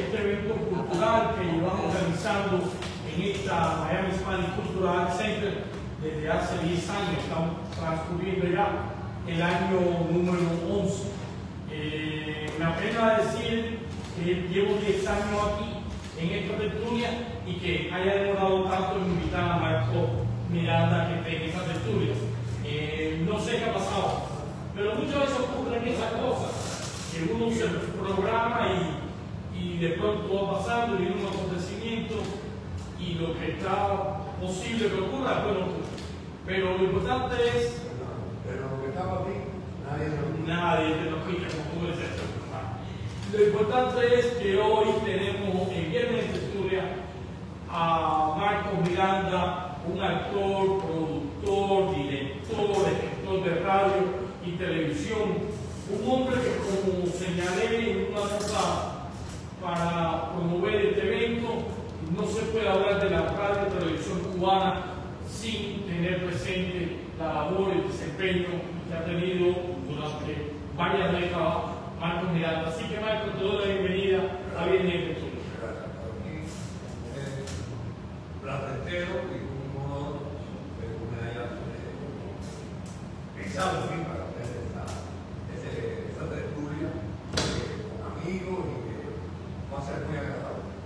este evento cultural que llevamos realizando en esta Miami Hispanic Cultural Center desde hace 10 años. Estamos transcurriendo ya el año número 11. Me apena decir que llevo 10 años aquí en esta tertulia y que haya demorado tanto en invitar a Marco Miranda que esté en esta tertulia. No sé qué ha pasado, pero muchas veces ocurren esas cosas, que uno se programa y de pronto va pasando y viene un acontecimiento y lo que está posible que ocurra, bueno, pero lo importante es... Pero lo que estaba aquí, nadie te lo explica como tú eres. Lo importante es que hoy tenemos en Viernes de Tertulia a Marco Miranda, un actor, productor, director, escritor de radio y televisión, un hombre que, como señalé en una nota para promover este evento, no se puede hablar de la radio y televisión cubana sin tener presente la labor y el desempeño que ha tenido durante varias décadas Marco Miranda. Así que, Marco, te doy la bienvenida a Viernes de Tertulia. placentero y un honor que me haya pensado en mí para hacer esta tertulia con amigos y que va a ser muy agradable.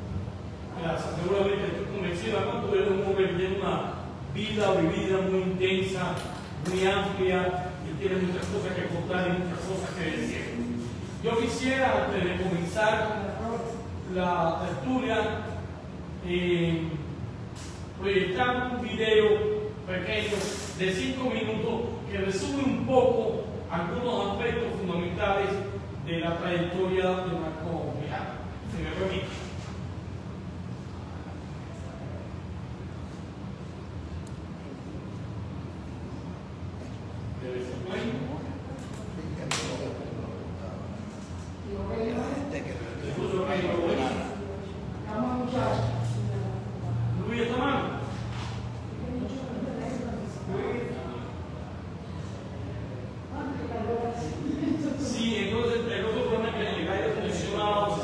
Gracias, seguramente estoy convencida. Marco es un hombre que tiene una vida vivida muy intensa, muy amplia y tiene muchas cosas que contar y muchas cosas que decir. Yo quisiera, antes de comenzar la tertulia, proyectar un video pequeño de 5 minutos que resume un poco algunos aspectos fundamentales de la trayectoria de Marco Miranda. Si me permite. Luis, ¿está mal? Sí, entonces el otro problema es que el aire acondicionado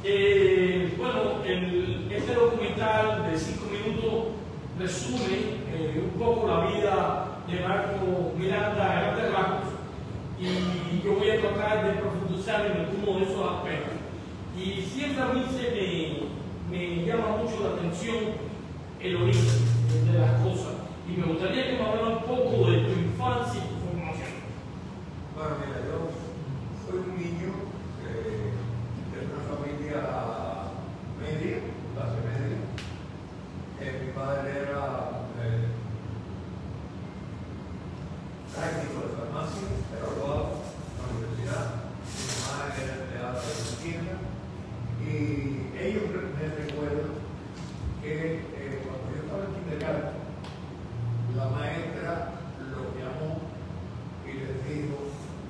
Bueno, este documental de 5 minutos resume un poco la vida de Marco Miranda a grandes rasgos, y yo voy a tratar de profundizar en algunos de esos aspectos. Y siempre a mí me llama mucho la atención el origen de las cosas, y me gustaría que me hablara un poco de tu infancia y tu formación. Bueno, mira, yo soy un niño de una familia media, clase media. Mi padre era técnico de farmacia, graduado en la universidad. Mi madre era empleada de una tienda. Y ellos me recuerdan que cuando yo estaba en kindergarten, la maestra lo llamó y les dijo: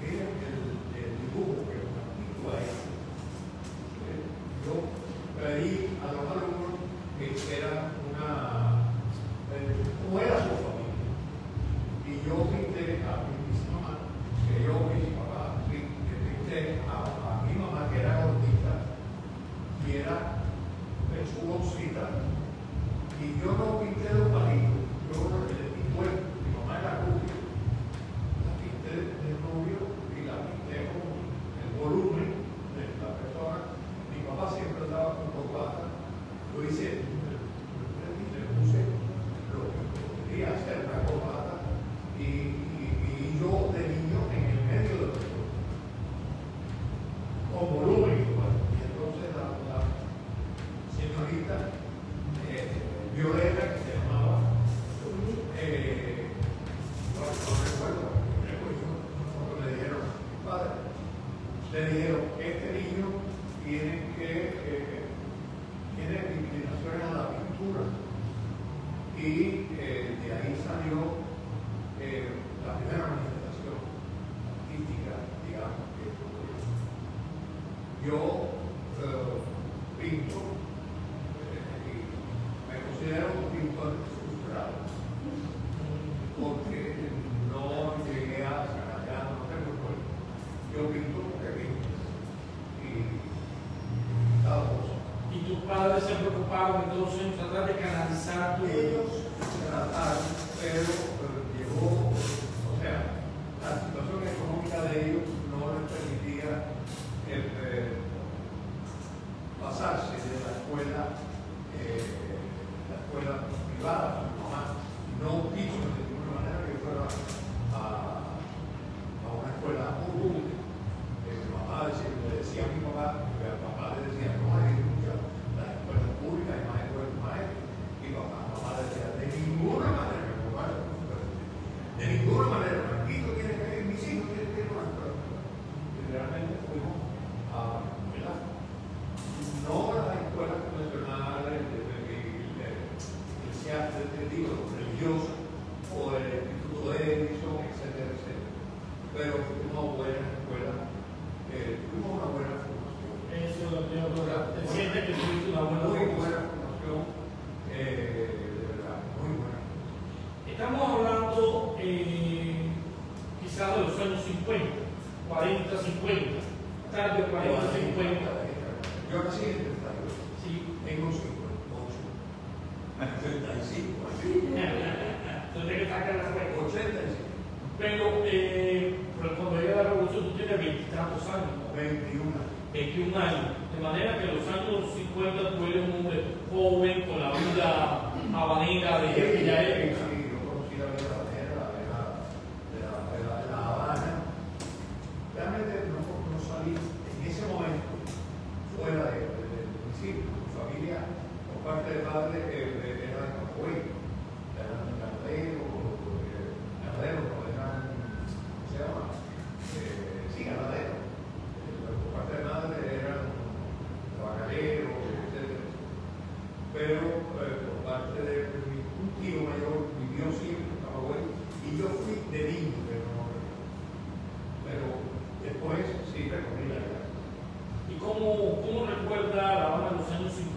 miren el dibujo que practico ahí. Yo pedí a los alumnos que hicieran cómo era su familia. Y yo pinté a mi mamá, que yo y mi papá, que pinté a mi mamá, que era gordita, y era en su bolsita, y yo no pinté los palitos, yo le pinté, mi mamá era rubia, la pinté de rubio y la pinté con el volumen de la persona. Mi papá siempre andaba con corbata, lo hice, le puse lo que quería hacer, una corbata, y yo de niño en el medio del pelo, con volumen igual. Y entonces la señorita Violeta, que se llamaba, no recuerdo, le dijeron a mi padre, le dijeron: este niño tiene inclinaciones a la pintura. Y de ahí salió la primera manifestación artística, digamos, que yo pinto, y me considero un pintor frustrado, porque no llegué a sacar allá, no tengo cuenta. Yo pinto porque pinto, y cada cosa. ¿Y tus padres se preocuparon entonces en tratar de canalizar tu... Ellos trataron, pero llegó, o sea, la situación económica de ellos no les permitía pasarse de la escuela privada. Mi mamá no quiso de ninguna manera que fuera a una escuela pública. Mi mamá le decía a mi papá, que al papá le decía: no hay muchas las escuelas públicas, hay más escuelas maestras. Y mamá decía: de ninguna manera, mi papá, de ninguna manera, Marquito tiene que ir, mis hijos tienen que ir a una escuela. Y realmente fuimos a no a las escuelas convencionales, religiosas, o el Instituto Edison, etcétera, etcétera. Pero fuimos a buenas escuelas, tuvimos una buena formación. Eso lo tengo claro. ¿Te sientes que tuviste una buena Muy formación? buena formación, de verdad, muy buena. Estamos hablando quizás de los años 50, 40, 50, tarde 40, 50. Yo nací en 38, Sí. tengo 58, 35, así. Entonces que sacar la cuenta. 85, Pero cuando llega la revolución tú tienes 20 tantos años, ¿no? 21 años. De manera que en los años 50 tú eres un hombre joven con la vida habanera de aquella época. Sí, yo conocí la vida habanera, de la Habana. Realmente no salí en ese momento fuera del municipio. Mi familia, por parte de padre, era de Camagüey, eran ganaderos, no eran, ¿cómo se llama? Sí, ganaderos. Por parte de madre eran tabacaleros, etc. Pero por parte de un tío mayor vivió siempre en Camagüey, y yo fui de niño, pero después sí recorrí la vida. ¿Y cómo recuerda la Habana de los años 50?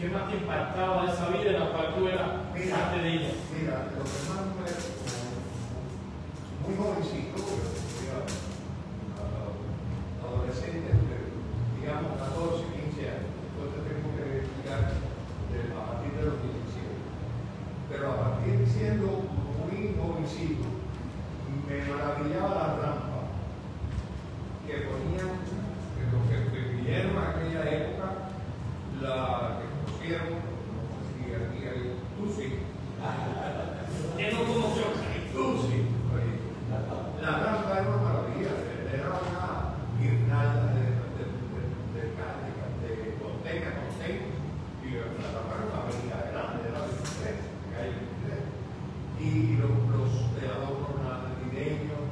¿Qué más te impactaba de esa vida en la cual tú eras parte de ella? Mira, lo que más me muy jovencito, adolescente, digamos, siendo muy jovencito, me maravillaba la rampa que ponían, que los que vivieron en aquella época, la que conocieron, no sé si aquí hay, tú sí. ¿Quién no conoció? Tú sí. La rampa era una maravilla, era una guirnalda de conteca con seis, y la rampa era una avenida grande, era de 23, calle 23. Y los adornos navideños,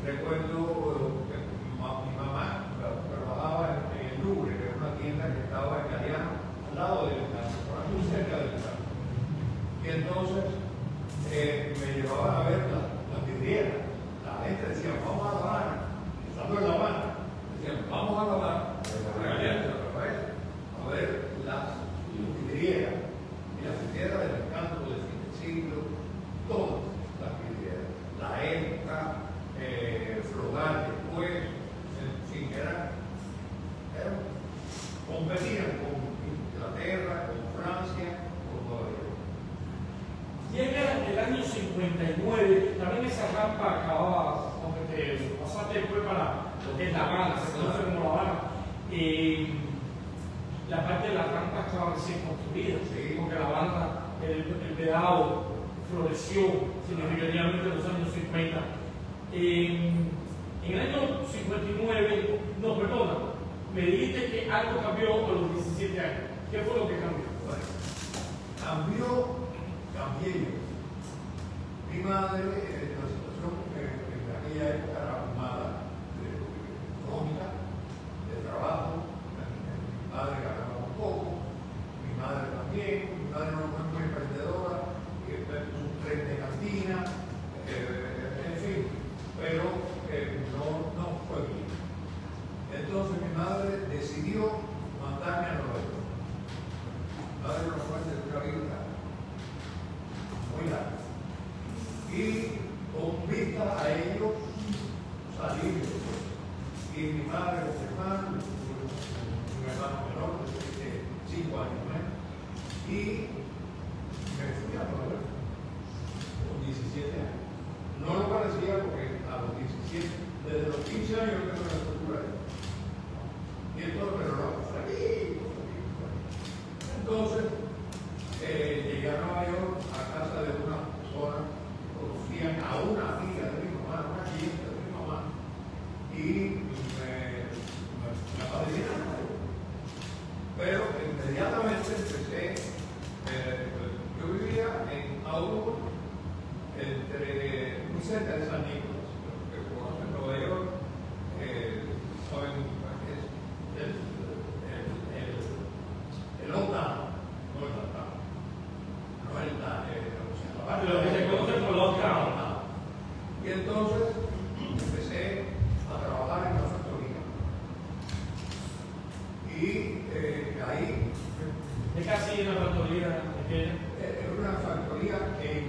recuerdo que mi mamá trabajaba en el Louvre, que era una tienda que estaba en Galeano, al lado del campo, muy cerca del campo. Y entonces me llevaban a ver las vidrieras. La gente decía, vamos a La Habana, estando en La Habana, decían, vamos a La Habana, a ver las vidrieras. Y las vidrieras del encanto del fin del siglo, todas las vidrieras. La época, Flogal después, en fin, competían con Inglaterra, con Francia, con Nueva York. Llega el año 59, también esa rampa acababa, aunque te pasaste después para lo que es La Habana, se conoce como La Habana, la parte de la rampa estaba recién construida, Sí. porque La Habana, el Vedado floreció significativamente en los años 50. En el año 59, no, perdona, me dijiste que algo cambió a los 17 años. ¿Qué fue lo que cambió? Bueno, cambié yo. Mi madre, la situación en aquella época era armada, económica, de trabajo. Mi padre ganaba un poco, mi madre también. Mi madre no fue muy emprendedora, puso un tren de cantina, en fin, pero no fue bien. Entonces mi madre decidió mandarme a Nueva York. Mi madre no fue de una vida muy larga. Y con vista a ellos salir. Y mi madre, los hermanos, un hermano menor de 5 años, y me fui a Nueva York con 17 años. No lo parecía porque a los 17, desde los 15 años yo tengo una estructura de y entonces, pero no, feliz. Entonces, llegué a Nueva York a casa de una persona que conocían a una amiga de mi mamá, una cliente de mi mamá, y me apadrinaron. Pero inmediatamente empecé, yo vivía en Auburn, muy cerca de San Nicolás, que conocen Nueva York, saben el Old Town, no el Downtown, no el Lo que se conoce como Old Town. Y entonces empecé a trabajar en la factoría. Y ahí Es casi una factoría pequeña. era una factoría que en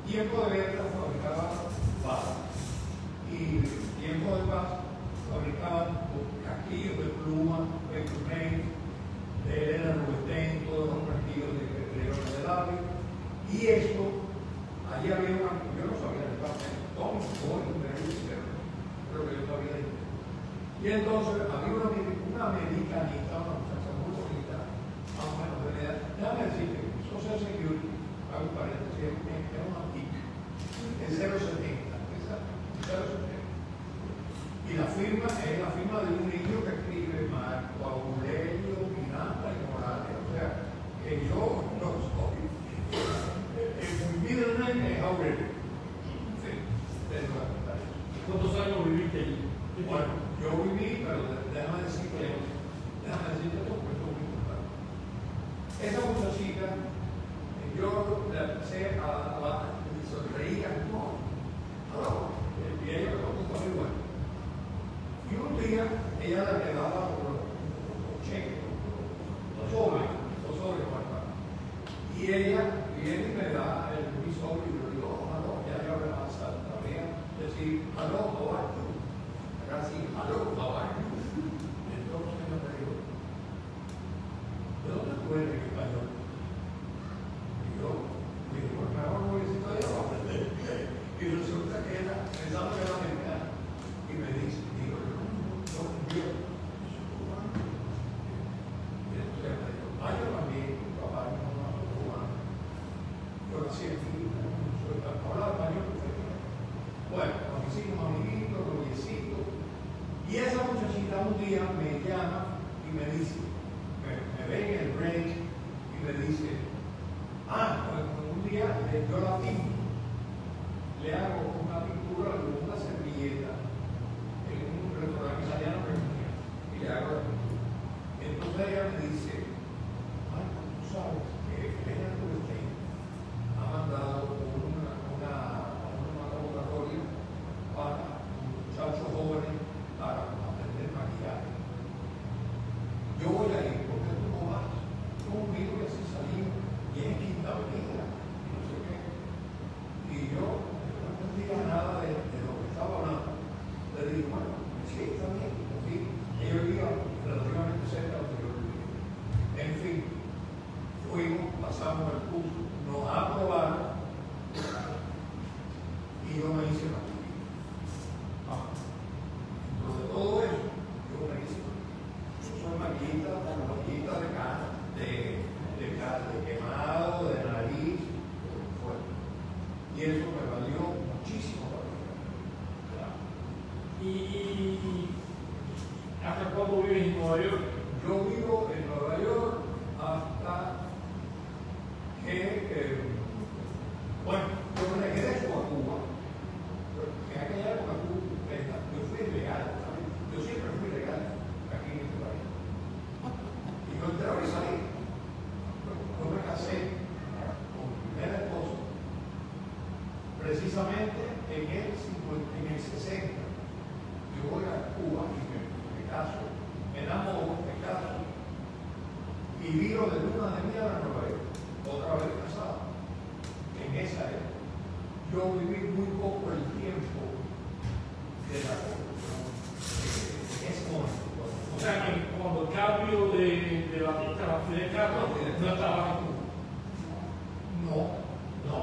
tiempo de guerra fabricaba paz. Y en tiempo de paz fabricaban casquillos de pluma, de Elena Rubinstein, todos los casquillos de León de David. Y esto, allí había una, yo no sabía de parte, Tom Boyd, creo que yo sabía de. Y entonces había una americanita, una muchacha muy bonita, más o menos de la edad. Déjame decirte, Social Security, hago un paréntesis, es una TIC, es 070, esa 070. Y la firma es la firma de un niño que escribe Marco Aurelio Miranda y Morales. O sea, que yo no soy. Mi middle name es Aurelio. Sí, tengo que contar eso. ¿Cuántos años viviste allí? Bueno, yo viví, pero déjame decirte esto, porque esto es muy importante. Esa muchachita, yo la empecé a sonreír, no, y ella me contestó muy bueno. Y un día ella le daba los cheques, los sobres para. Y ella viene y me da mi sobre y yo digo, oh, no, ya yo sabía decir, aló, how are you? Era así, aló, how are you? Entonces ella me dijo, ¿de dónde tú eres en español? Y yo, me dijo, por favor, no necesito de un día me llama y me dice, me ve en el break y me dice, un día yo la pinto, le hago una pintura con una servilleta en un restaurante italiano que tenía y le hago la pintura. Entonces ella me dice, tú sabes que Elena Rubinstein ha mandado una convocatoria para muchachos jóvenes para aprender maquillaje. Yo voy a ir, porque tú no vas. Yo miro que se salió y es Quinta Avenida, y no sé qué. Y yo no entendía nada de lo que estaba hablando. Le digo, bueno, sí, está bien, sí. Ellos vivían relativamente cerca de donde yo vivía. En fin, fuimos, pasamos el curso, nos aprobaron y yo me hice maquillaje. Dentro de todo eso, yo me hice maquillita de cara, de quemado, de nariz, y eso me valió muchísimo para mí. ¿Y hasta cuándo vives en Nueva York? Yo vivo en Nueva York hasta que, bueno, yo me regreso a Cuba. En aquella época yo fui ilegal, ¿sabes? Yo siempre fui legal aquí en este país. Y yo entraba y salí. Yo me casé con mi primera esposa precisamente en el 60. Yo voy a Cuba y me caso, me enamoro, me caso y viro de luna de miel a Nueva York, otra vez casado. En esa época yo viví muy poco el tiempo de la corrupción en ese momento. O sea que cuando el cambio de Batista a Fidel Castro no estaba en Cuba. No.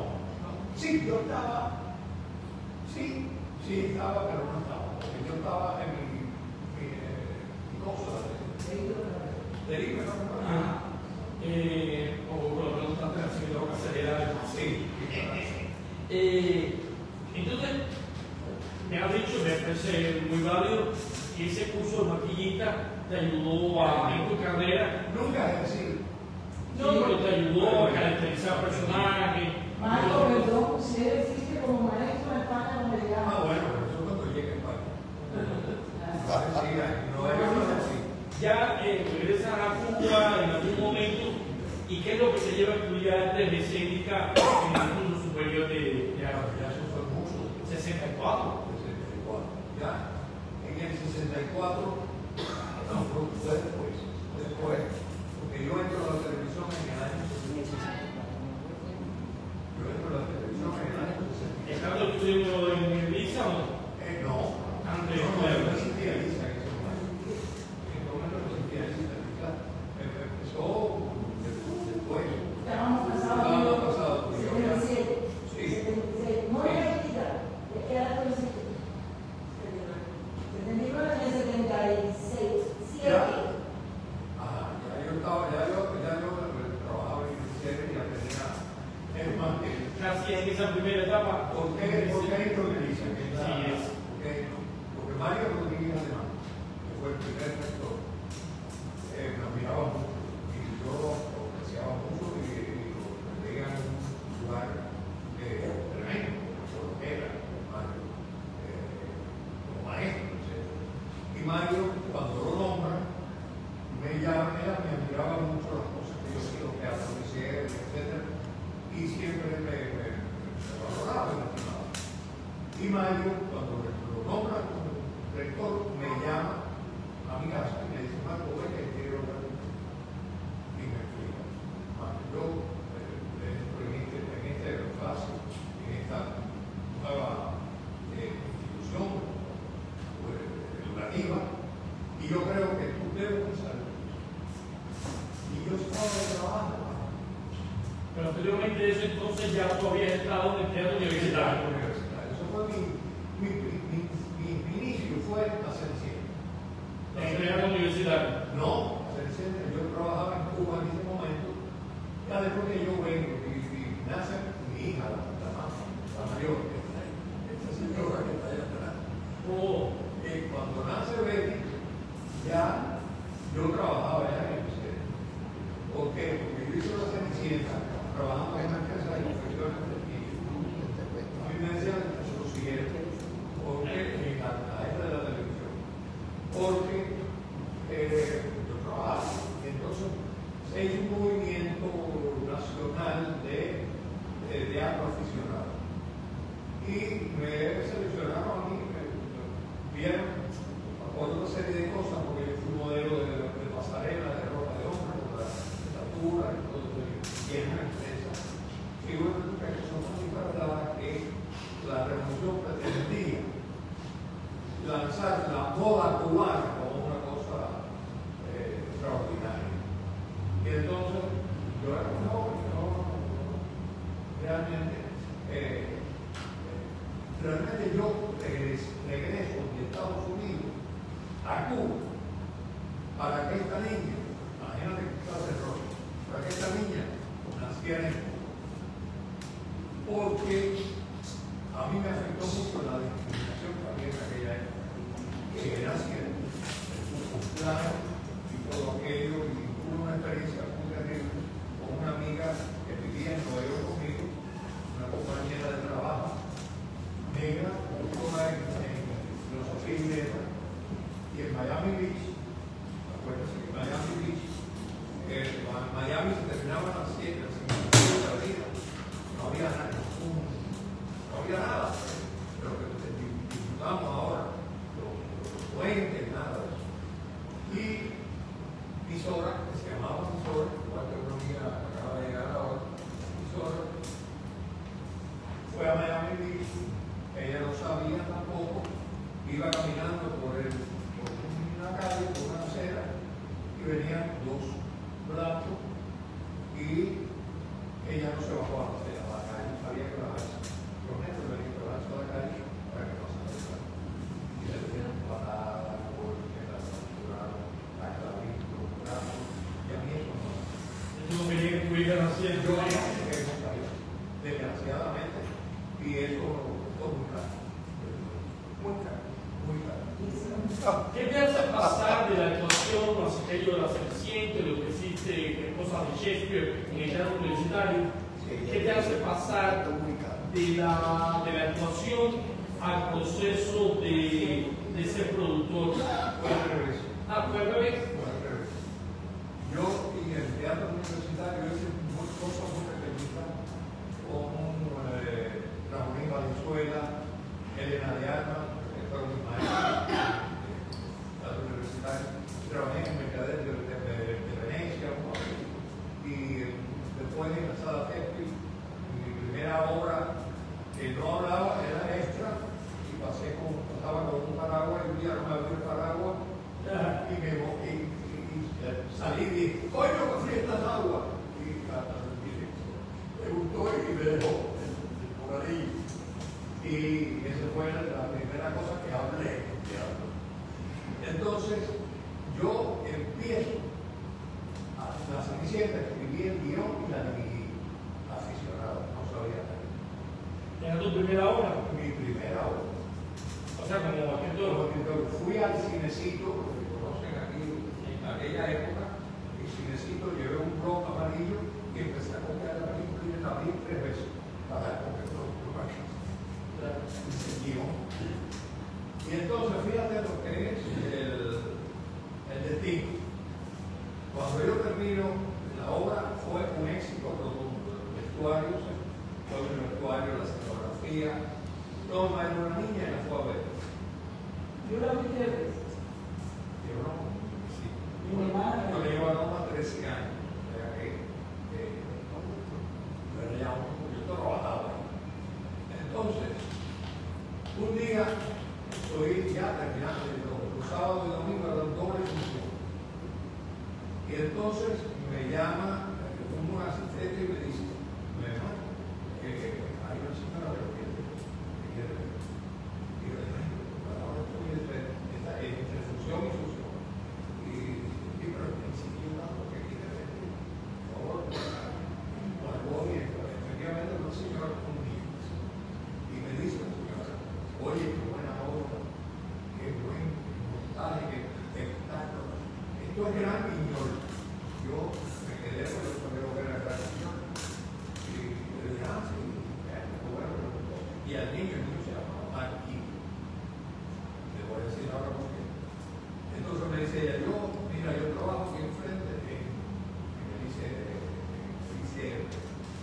Sí, yo estaba, sí estaba, pero no estaba. Porque yo estaba en mi cosa de libre. O por lo menos están haciendo cacería. Sí. Entonces, me has dicho, me parece muy válido, que ese curso de maquillista te ayudó en tu carrera. Nunca ejercí. No, pero te ayudó a caracterizar personajes. Marco, perdón, si él existe como maestro en España, no me llama. Bueno, pero eso cuando llegue a España. No es así. Ya regresas a Cuba en algún momento, ¿y qué es lo que te lleva a estudiar desde escénica en el curso superior de arte? Ya eso fue mucho. 64. Ya, en el 64, no, fue después, porque yo entro a la televisión en el año 65. Yo entro a la televisión en el año 65. ¿Estando estudiando en Lisa o no? No, Antes no existía Lisa en ese momento. En ese momento no existía Lisa. Empezó después. Estábamos pasados. Sí. 77. No era Lisa, era adolescente. 79 en el 76. Ya yo trabajaba en el cierre y ya tenía. Es más, Casi en esa primera etapa. ¿por qué entro en Lisa? Sí, Porque Mario Rodríguez Alemán, que fue el primer rector, me admiraba mucho y yo lo apreciaba mucho y lo veía en un lugar tremendo, como era Mario, como maestro, etc. Y Mario, cuando lo nombra, me admiraba mucho las cosas que yo hacía, que hacía, etc. Y siempre me valoraba y me estimaba. Y Mario, cuando lo nombra como rector, me llama a mi casa y me dice, Marco, ven que quiero hablar contigo. Y me explica, Marco, yo entro en esta fase, en esta nueva institución educativa, y yo creo que tú debes pensar. Y yo estaba trabajando. Pero anteriormente de eso entonces ya tú habías estado en el teatro universitario. Eso fue mi inicio, fue hacer cine. En el teatro universitario. No, hacer cine. Yo trabajaba en Cuba en ese momento. Ya después que yo vengo y nace mi hija, la mayor, esta señora que está allá atrás. Oh. Cuando nace Betty, lanzar la moda cubana como una cosa extraordinaria. Y entonces, yo era un joven, realmente yo regreso de Estados Unidos a Cuba para que esta niña, imagínate que está de rollo, para que esta niña naciera en Cuba. Porque a mí me afectó mucho la discriminación que había en aquella época, que naciera claro y todo aquello, y tuve una experiencia muy terrible con una amiga que vivía en Nueva York conmigo, una compañera de trabajo negra, doctora en filosofía y letras, y en Miami Beach, acuérdense que Miami Beach, Miami se terminaba a las 7, a las 5 de la vida, no había nada, no había nada, pero que disfrutamos ahora, los puentes, nada de eso. Y mi suegra, que se llamaba mi suegra, igual que una amiga acaba de llegar ahora, mi suegra, fue a Miami Beach. Ella no sabía tampoco, iba caminando por una calle, por una acera, y venían dos blancos, y ella no se bajó a la acera, a la calle, sabía que bajarse. Los negros venían a bajarse a la calle para que no se acercaran. Y le dieron patadas, golpes, la censuraron, la clavito, los brazos, y a mí eso no. No quería que tu hija naciera. Yo no sé qué es desgraciadamente, y eso muy caro. Muy caro, muy caro. ¿Qué te hace pasar de la actuación más aquello de la Cenicienta, de lo que existe, cosas de Shakespeare en el teatro universitario? ¿Qué te hace pasar de la actuación al proceso de ser productor? Fue al revés. ¿Fue al revés? Fue al revés. Yo en el teatro universitario hice cosas muy pequeñitas con Ramón Valenzuela, Elena de Armas, que fueron mis maestros teatro universitario. Trabajé en Mercader de Venecia, y después en la Sala Fespi, mi primera obra que no hablaba era extra, y pasaba con un paraguas, y un día no me abrió el paraguas, y salí y dije, coño, que fría estas aguas. Y me gustó y me dejó por ahí. Y esa fue la primera cosa que hablé en teatro. Entonces, yo empiezo a la Cenicienta, escribí el guión y la dirigí, aficionado, no sabía nada. ¿Era tu primera obra? Mi primera obra. O sea, como escritor. Fui al cinecito, lo que conocen aquí en aquella época, el cinecito, llevé un blog amarillo y empecé a copiar la película y la vi 3 veces para copiar el guión. Y entonces, fíjate lo que es el destino. Cuando yo termino, la obra fue un éxito rotundo. Los vestuarios, todo el vestuario, la escenografía, todo, era una niña y la fue a ver. Yo la vi 3 veces. Yo no, sí. Mi hermana. Yo le llevo a Roma 13 años. O sea que, pero ya yo trabajaba ahí. Entonces, un día estoy ya terminando los sábados y domingos eran doble función. Y entonces me llama un asistente y me dice, hay una señora que quiere ver. Y yo le digo, ahora estoy entre función y función. Y pero insistí tanto que quiere ver. Por favor, no bien, pero efectivamente una señora con niños. Y me dice la señora, oye, qué buena obra, qué buen montaje, qué espectáculo. Esto es Gran Guiñol. Yo me quedé con el primero que era Gran Guiñol. Y le dije, sí, bueno. Y al niño, el niño se llamaba Marquín. Le voy a decir ahora por qué. Entonces me dice ella, mira, yo trabajo aquí enfrente, y me dice,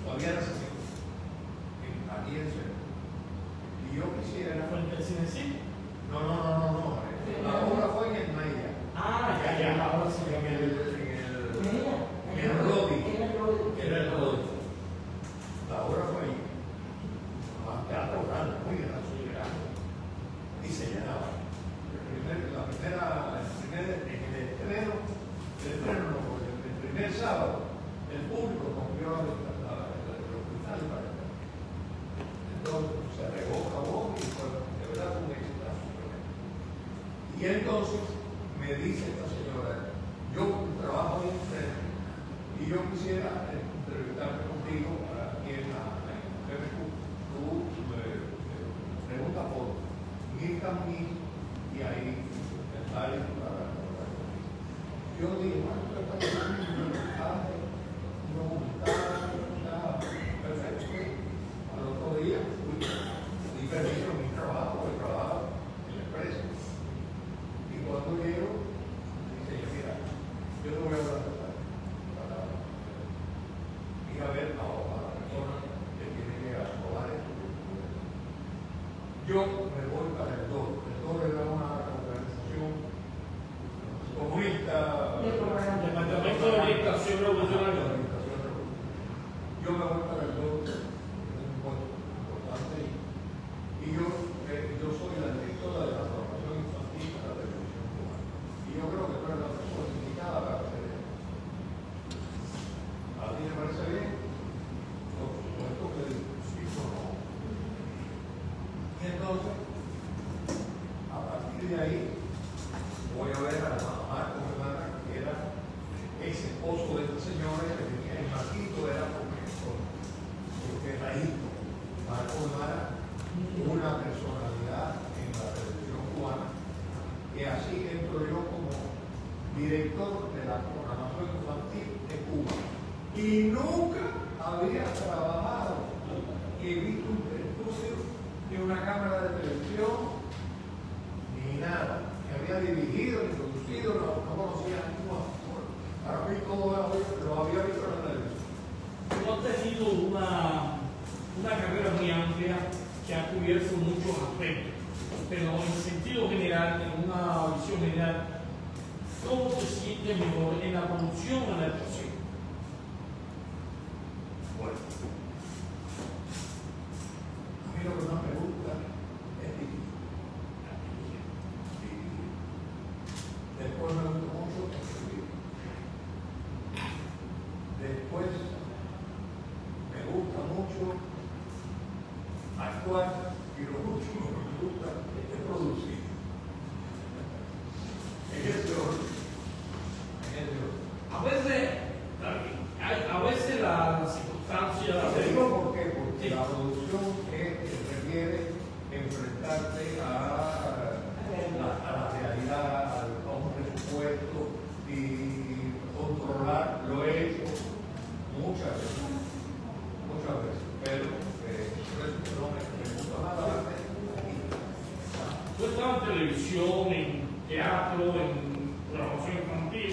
todavía no se aquí en Ciudad. Y yo quisiera. ¿Fue en el cinecito? No. La obra fue en el Maya. Ya, ahora sí. En el Y entonces me dice esta señora, yo trabajo en un frente y yo quisiera entrevistarme contigo aquí en la MQ. Tú me preguntas por Mirka Muñiz y ahí está el yo dije, bueno, esto está un mensaje, perfecto. Al otro día fui, di permiso en mi trabajo, el trabajo en la empresa. Y cuando llego, dice, mira, yo no voy a hablar para ir a ver a la persona que tiene que aprobar esto. Yo me voy para el DOR. El DOR era una organización comunista, Departamento de Orientación Revolucionaria. Yo me voy para el DOR, es un puesto importante, y yo soy la directora de la programación infantil de la televisión cubana. Y yo creo que tú eres la persona indicada para hacer eso. ¿A ti me parece bien? Por supuesto que sí o no. Y entonces, a partir de ahí, voy a ver a la mamá con hermana, que era ex esposo de esta señora, que tenía el Marquito, era porque Raíto. Marco Hermana, una personalidad en la televisión cubana, que así entro yo como director de la programación infantil de Cuba. Y nunca había trabajado ni visto un estudio, ni una cámara de televisión, ni nada. Había dirigido, introducido, no conocía a ningún actor. Para mí todo lo había visto en la televisión. Tú has tenido una carrera muy amplia que ha cubierto muchos aspectos, pero en sentido general, en una visión general, ¿cómo te sientes mejor en la producción o en la actuación? Bueno, a mí lo que más me gusta es dirigir. Después me gusta mucho escribir. Después me gusta mucho actuar y lo último que me gusta es producir. En ese orden. A veces la circunstancia... Te digo por qué, porque la producción requiere enfrentarte a la realidad, a un presupuesto y controlar. Lo he hecho muchas veces, pero no me gusta nada la Tú estabas en televisión, en teatro, en programación infantil.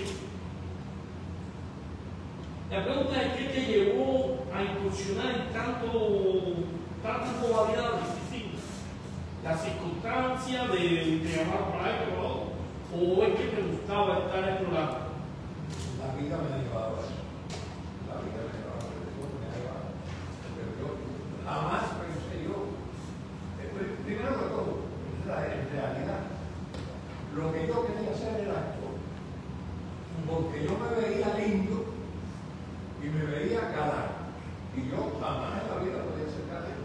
La pregunta es, ¿qué te llevó a incursionar en tantas modalidades distintas? ¿La circunstancia de llamar para esto o es que te gustaba estar explorando? La vida me ha llevado a eso. La vida me ha llevado a eso, me ha llevado. Pero yo jamás pensé yo. Primero de todo, en realidad, lo que yo quería hacer era actor. Porque yo me veía lindo y me veía galán. Y yo jamás en la vida podía ser galán.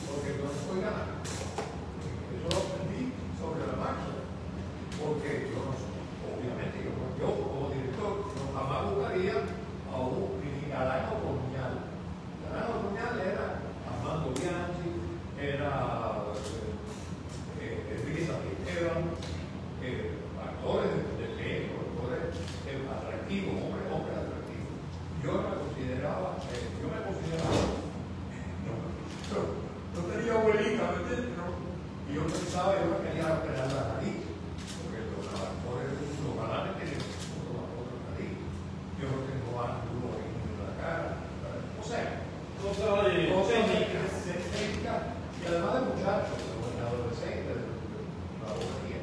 Porque yo no soy galán. Eso lo aprendí sobre la marcha. Porque yo no soy, obviamente, yo como director, no jamás buscaría a un ni galán o colonial. Galán o colonial era Armando Bianchi, era Enrique Esteban, actores de teatro, actores atractivos, hombres atractivos. Yo me consideraba, no tenía abuelita, ¿me entiendes? Y yo pensaba, yo me quería operar la nariz, porque los actores, los galanes tienen otra nariz. Yo no tengo ángulo en la cara. O sea, Cosa de técnica, y además de muchachos, de adolescentes, de la bobería.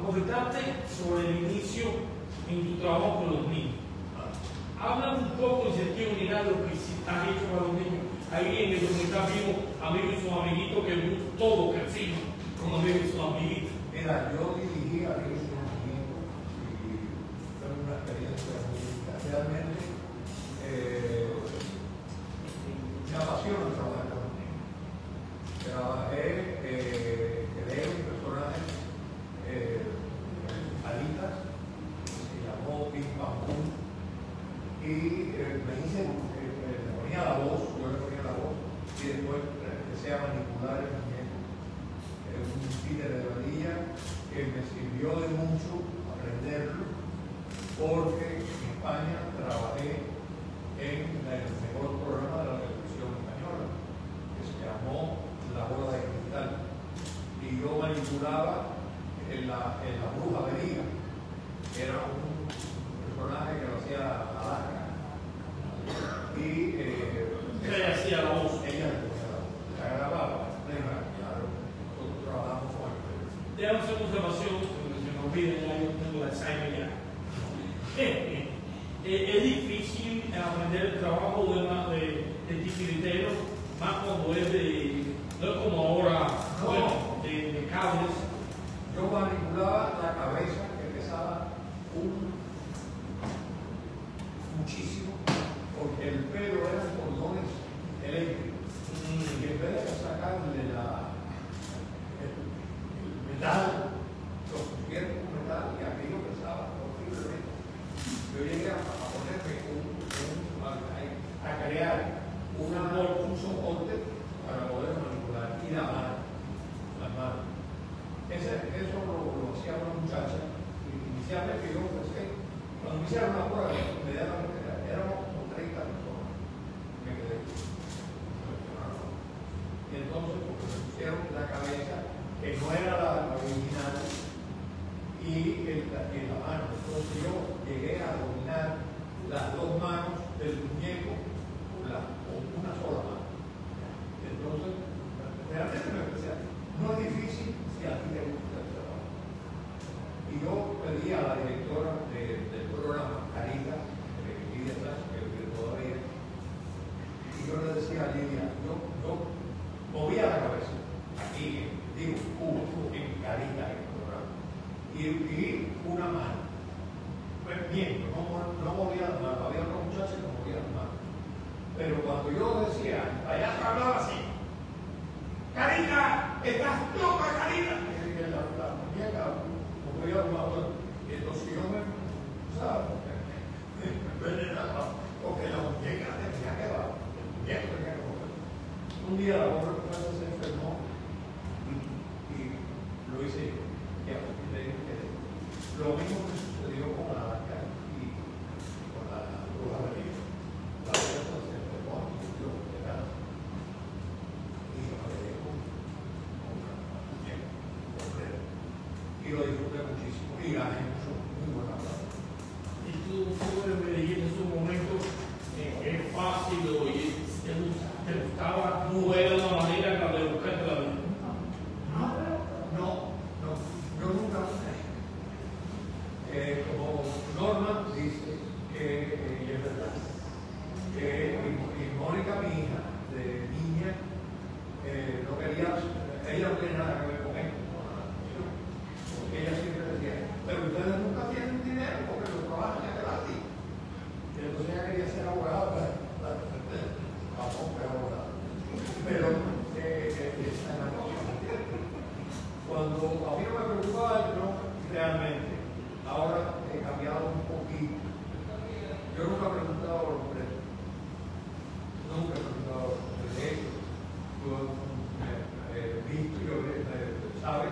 Comentaste sobre el inicio en tu trabajo con los niños. Habla un poco en sentido general de lo que has hecho para los niños. Ahí en el documental vimos amigos y sus amiguitos que todos crecimos con amigos y sus amiguitos. Mira, yo dirigí a amigos y sus amiguitos y fue una experiencia muy linda. Realmente me apasiona trabajar con los niños. Trabajé España trabajé en el mejor programa de la televisión española, que se llamó La Bola de Cristal. Y yo manipulaba en la bruja Vería, que era un personaje que lo hacía Alaska. Y ella hacía la voz. Ella la grababa, claro, nosotros trabajamos con él. Déjame hacer una observación, porque se me olvida, ya yo tengo la Alzheimer ya. Es difícil aprender el trabajo de titiritero, más cuando es no es como ahora, No. bueno, de cables. Yo manipulaba la cabeza que pesaba muchísimo, porque el pelo eran cordones eléctricos. Y en vez de sacarle el metal, lo pusieron con metal y aquello pesaba horriblemente. Yo llegué a ponerme a crear un soporte para poder manipular y las manos. Eso lo hacía una muchacha. Inicialmente yo pensé, cuando me hicieron una prueba, inmediatamente éramos como 30 personas. Me quedé. Y entonces, porque me pusieron la cabeza, que no era la original, y la mano. Entonces yo llegué a dominar las dos manos del muñeco con una sola mano. Entonces, realmente me empecé a... No es difícil si a ti te gusta el trabajo. Y yo pedí a la directora del programa, Carita, Lidia Sash, que vive todavía, y yo le decía a Lidia, yo movía la cabeza, aquí, digo, en Carita, en el programa, y una mano. Pues miento, no movía la mano, había una muchacha que movía la mano. Pero cuando yo decía, allá hablaba así, Carita, estás loca, Carita. Y la muñeca no podía armar. Y entonces yo me envenenaba, porque la muñeca tenía que dar. El muñeco tenía que mover. Un día la pobre muchacha se enfermó y lo hice yo. Y a partir de ahí quedé. Lo mismo que sucedió con la Alaska y con la bruja Vería. La otra se enfermó y yo de cáncer. Y yo me quedé con una muñeca completa. Y lo disfruté muchísimo y gané mucho, muy buena plata. Y tú me dijiste en su momento, es fácil, oye, te gustaba mover de una manera para buscarte la vida. No, yo nunca, como Norma dice, y es verdad, y Mónica, mi hija, de niña, no quería, ella no tiene nada que ver con esto, porque ella siempre decía, pero ustedes nunca tienen dinero porque lo trabajan es gratis. Y entonces ella quería ser abogada, pero esa es la cosa. Cuando a mí no me preocupaba, yo realmente, ahora he cambiado un poquito. Yo nunca he preguntado a los presos. Nunca he preguntado a los presos. De hecho, yo visto y yo sabe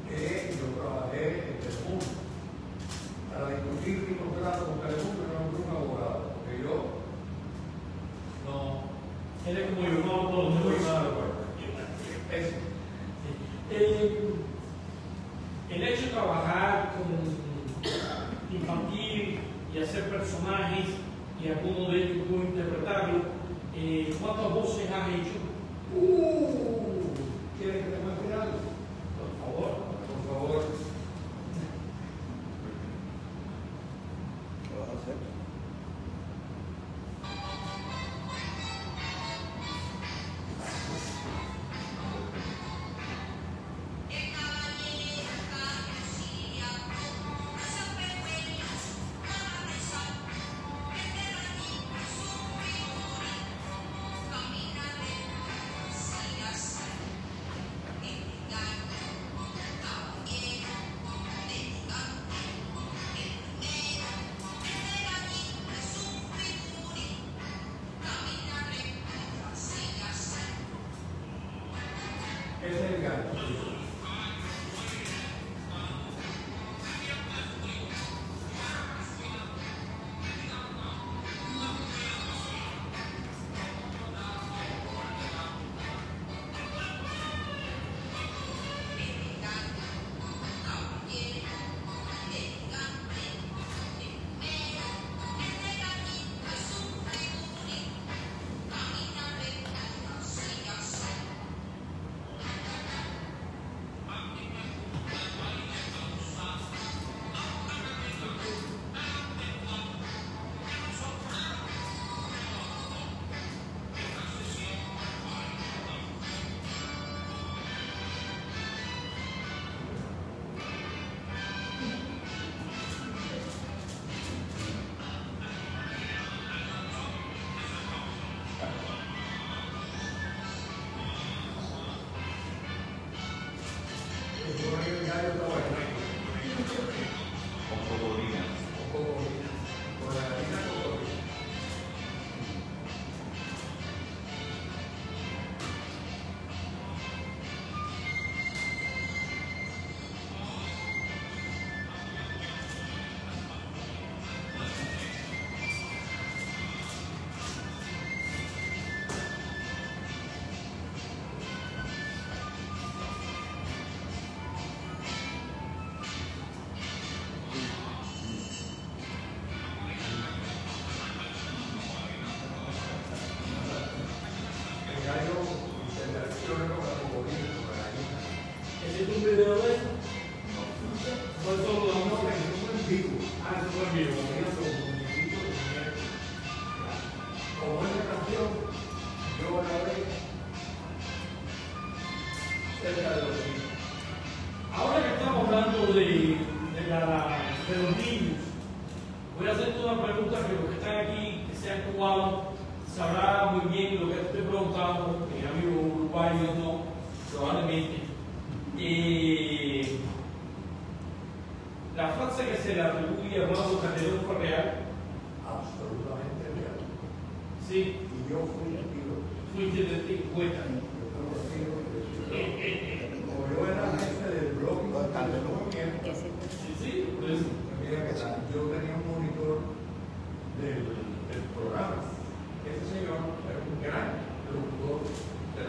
que yo trabajé en Telemundo para discutir mi contrato con Telemundo, no era un abogado, porque yo no. Eres como yo, no todo el mundo. El hecho de trabajar con infantil y hacer personajes, y algunos de ellos tú interpretarlos, ¿cuántas voces has hecho? ¿Quieres que te muestre algo? Por favor, por favor. ¿Qué vas a hacer? Ese es el gancho. gallo estaba en Con cocodrila. con la gallina cocodrila. El gallo interacciona con la cocodrila, con la gallina. ¿Ese es un video de eso? ¿O es solo No, la es un vivo. Ah, eso fue en vivo. Tenía los muñequitos de muñeco. Como esa canción, yo la ve cerca de los niños. Ahora que estamos hablando de los niños, voy a hacerte una pregunta que los que están aquí, que sean cubanos, sabrán muy bien lo que estoy preguntando, mis amigos uruguayos no, probablemente. La frase que se le atribuye a Orlando Calderón fue real. Absolutamente real. Sí, Y yo fui testigo. fuiste testigo, cuéntame. Como yo era jefe del blog de Sí, sí, por eso. mira que tal, yo tenía un monitor del programa. Ese señor era un gran productor de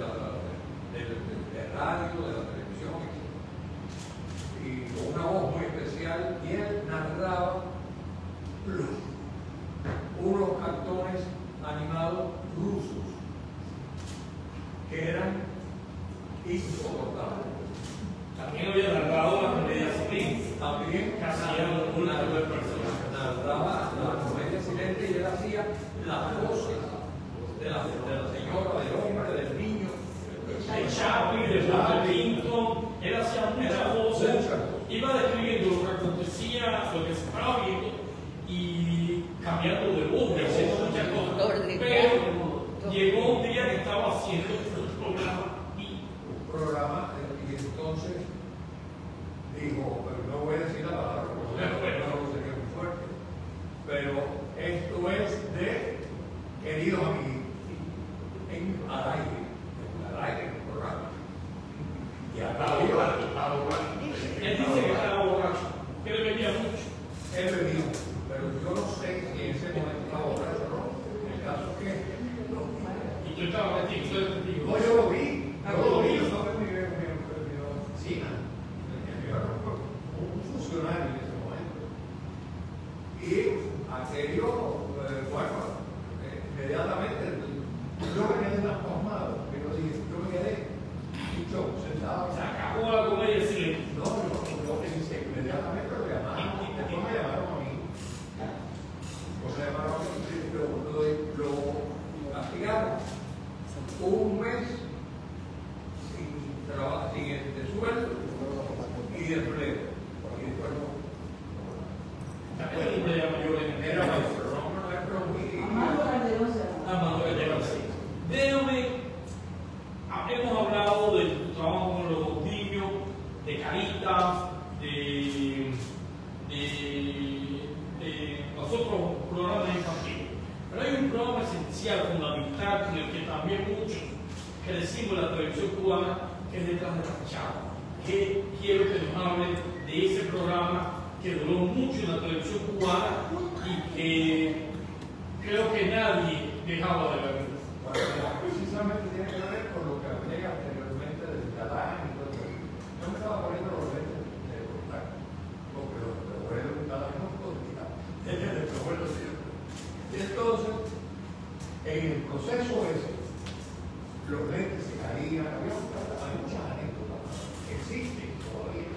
radio, de la televisión, y con una voz muy especial, y él narraba unos cartones animados rusos que eran insoportables. También había narrado la comedia silente. También Hacía un largo de personas. narraba la comedia silente y él hacía las voces de la señora, del hombre, del niño. De Chaplin, de Walter Lincoln, él hacía muchas voces, iba describiendo lo que acontecía, lo que se estaba viendo y cambiando de voz, y haciendo muchas cosas. Pero llegó un día que estaba haciendo un programa Y entonces dijo, no voy a decir la palabra porque no sería muy fuerte, pero esto es de queridos amigos al aire en el programa. Y Él dice que estaba borracho, que le bebía mucho. él bebió, pero yo no sé si en ese momento estaba borracho o no. El caso es que Y tú estabas testigo, tú eres testigo. no, yo lo vi, yo estaba en mi oficina. Yo era un funcionario en ese momento. Y aquello, bueno, inmediatamente yo me quedé tan pasmado que yo me quedé dicho, sentado. Se acabó la comedia silente. No, inmediatamente lo llamaron. Después me llamaron a mí. O sea, llamaron a mí, lo castigaron un mes sin trabajo, sin de sueldo y de empleo. Y después no. También el hombre ya mayor en Era maestro, no, maestro muy. Armando Calderón se llama. Armando Calderón, sí. Déjame, hemos hablado del trabajo con los niños, de Caritas, de los otros programas infantiles. Pero hay un programa esencial, fundamental, con el que también muchos crecimos en la televisión cubana, que es Detrás de la Fachada. Que quiero que nos hablen de ese programa que duró mucho en la televisión cubana y que creo que nadie dejaba de ver. Precisamente tiene que ver con lo que hablé anteriormente del talán y todo eso. Yo me estaba poniendo los lentes de contacto, porque los abuelos de talán no podía. Y entonces, en el proceso ese, los lentes se caían, hay muchas anécdotas que existen todavía.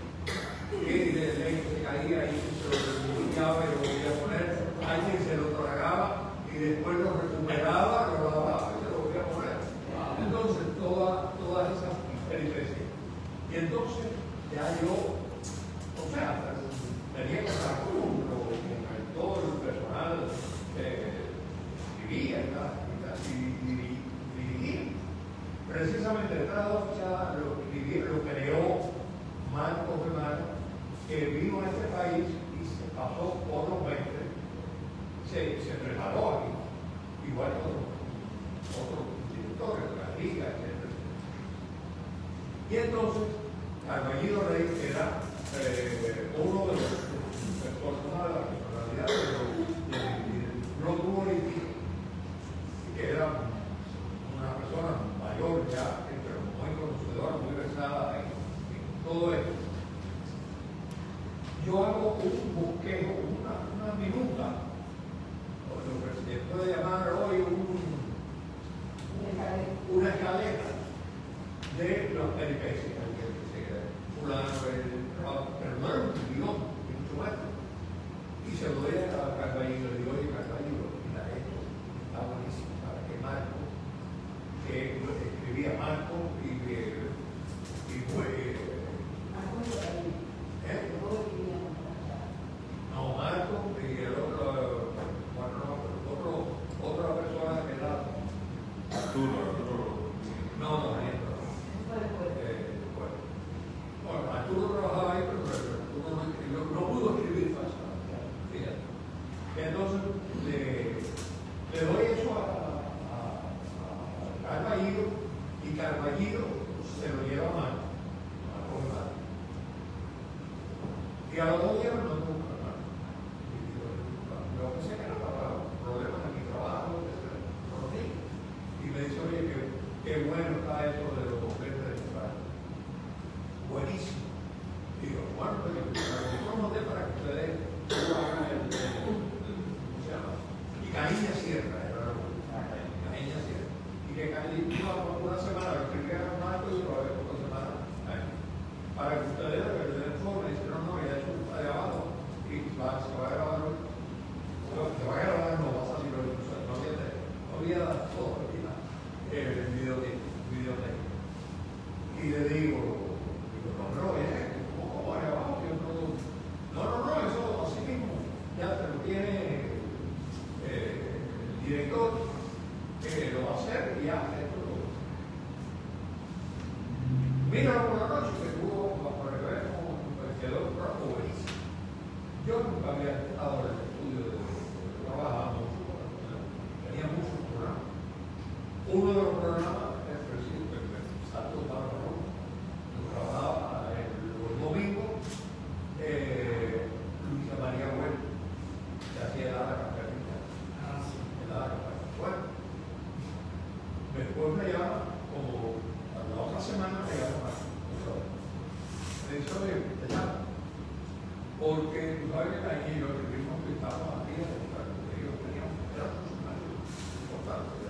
Que el lente se caía y se lo removía y lo volvía a poner, alguien se lo tragaba y después lo recuperaba, lo lavaba y se lo volvía a poner. Entonces, todas esas peripecias. Y entonces, ya yo, o sea, tenía contacto con todo el personal vivía y dirigía. Precisamente detrás de la fachada lo creó Marcos Bernardo, Y entonces, Carballido Rey era uno de los personas de la personalidad del grupo político, que era una persona mayor ya, pero muy conocedora, muy versada en todo esto. Yo hago un bosquejo, una minuta, o lo que se puede llamar hoy una escaleta de las peripecias. Fulano, pero no era un guión, ni mucho más. Y se lo doy a Carballido, le digo, oye, Carballido, mira esto, está buenísimo, para que Marco, que escribía Marco y fue. No, Marco y el otro, bueno, no, otra persona que era Arturo. No, bueno, Arturo trabajaba ahí, pero Arturo no pudo escribir fácil. Fíjate. Entonces le doy eso a Carballido, y Carballido se lo lleva a Marco. Y a los 2 días no tuvo que hablar. Yo pensé que era para problemas en mi trabajo, y me dice, oye, qué bueno está eso de los bomberos de Israel. Buenísimo. Digo, bueno, pues yo no sé para que ustedes hagan ¿cómo se llama? Y Caña Sierra, era Caña Sierra. Y que Caña iba una semana, lo escribieron Marco y lo había por 2 semanas. Para que ustedes den forma, y dicen, no, ya eso está de abajo, y se va a grabar, no va a salir hoy, no había todo el videotape. Y le digo, no, ¿cómo va abajo? No, eso así mismo, ya te lo tiene el director, lo va a hacer y ya, esto lo. Míralo por la noche, que tuvo para ver cómo quedó un trabajo buenísimo. Yo nunca había estado en el estudio de trabajar mucho, tenía muchos programas. Uno de los programas es preciso, el Salto para Roma. Yo trabajaba los domingos, Luisa María Huel, que hacía la campanita. Bueno, después me llama, como a la otra semana me llama más. Me dice, oye, te llamo. Porque tú sabes que allí yo escribimos que estábamos aquí, ellos teníamos un personaje importante.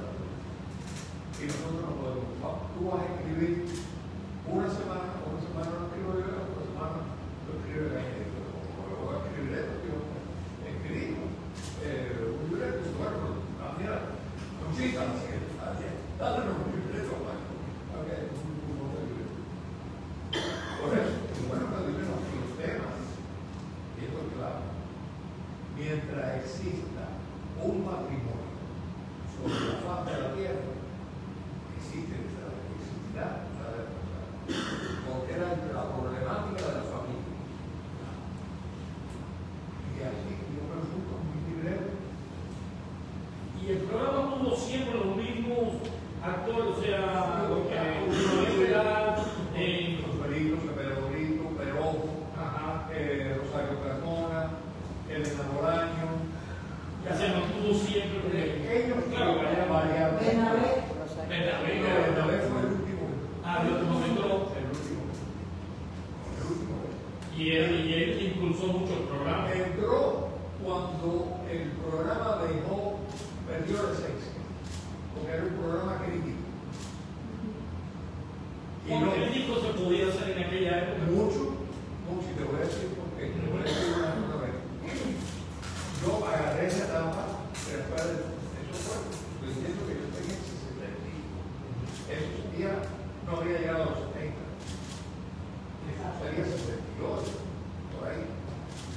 Y nosotros no podemos, tú vas a escribir una semana no escribo yo, otra semana lo escribe la gente. Yo voy a escribir esto, yo escribimos un libreto, bueno, mira, conchita, dale un libreto, ok, por eso, bueno, pero dime los temas, y esto es claro, mientras exista un matrimonio sobre la faz de la tierra, existirá la responsabilidad, porque era la problemática de la familia. Y así yo me resulto muy libre. Y el programa tuvo siempre los mismos actores, o sea, los peligros, Pedro Brito, Perón, Rosario Carmona, Elena Bolaño. Ya se mantuvo siempre. Ellos, claro, variaban. Bernabé fue el último. El último entró. El último. Y él impulsó mucho el programa. Entró cuando el programa perdió la esencia, porque era un programa crítico. ¿Cuán crítico se podía hacer en aquella época? Mucho, y te voy a decir por qué. Te voy a decir una vez. Yo agarré esa etapa, después de eso fue, estoy diciendo que yo estoy en 65. Eso sería, no habría llegado a los 70. Eso sería 68, por ahí.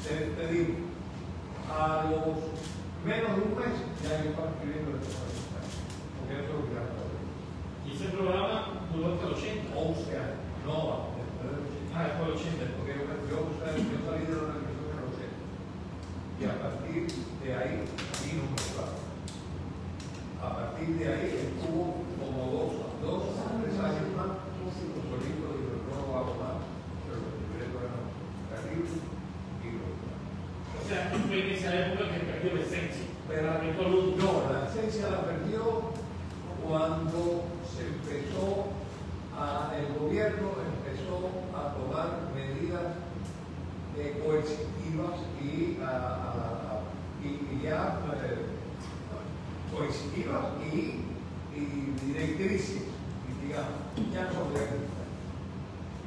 Te digo, a los menos de un mes ya yo estaba escribiendo el programa. Porque eso es lo que era todo. Y ese programa duró hasta el 80. 11 años. No, después del 80. Después del 80. Porque yo salí de la organización en los 80. Y a partir de ahí, vino un programa. A partir de ahí estuvo como 2 a 3 años más, con solito de a tomar medidas coercitivas y coercitivas y directrices, digamos, ya no son realistas.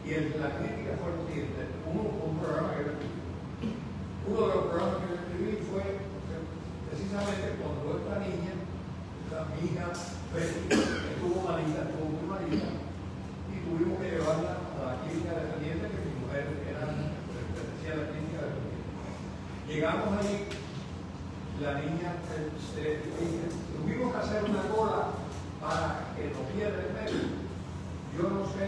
Y la crítica fue lo siguiente: un programa que yo escribí. Uno de los programas que yo escribí fue precisamente cuando esta niña, mi hija Betty, estuvo muy malita, y tuvimos que llevarla a la clínica dependiente, que mi mujer pertenecía a la clínica dependiente. Llegamos allí, la niña tuvimos que hacer una cola para que nos diera el médico. Yo no sé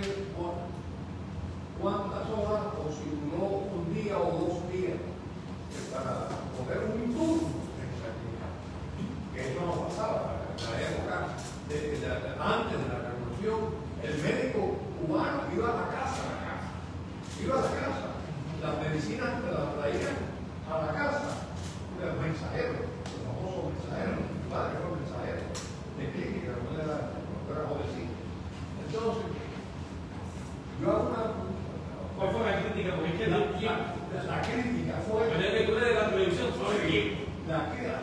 cuántas horas, o si duró un día o 2 días, para coger un turno en esa clínica. Que eso no pasaba en la época antes de la revolución. El médico cubano iba a la casa. Las medicinas te las traían a la casa. El mensajero, el famoso mensajero. Mi padre fue mensajero de clínica cuando era jovencito. Entonces, yo hago una. ¿Cuál fue la crítica? Porque es que la crítica fue. Pero es que tú eres de la televisión, ¿sabes quién? La crítica.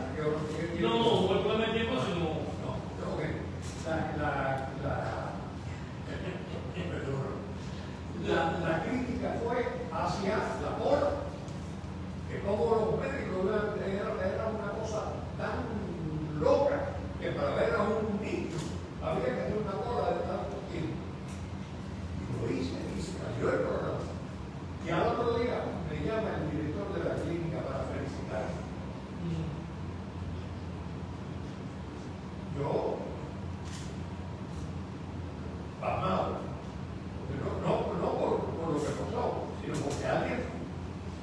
No, fue el problema del tiempo, sino. No, ok. La crítica fue hacia la cola, que como los médicos era una cosa tan loca que para ver a un niño había que hacer una cola de tanto tiempo. Y lo hice, y se cayó el programa. Y al otro día me llama el director de la clínica para felicitarme. Yo, pasmado, no por lo que pasó, sino porque alguien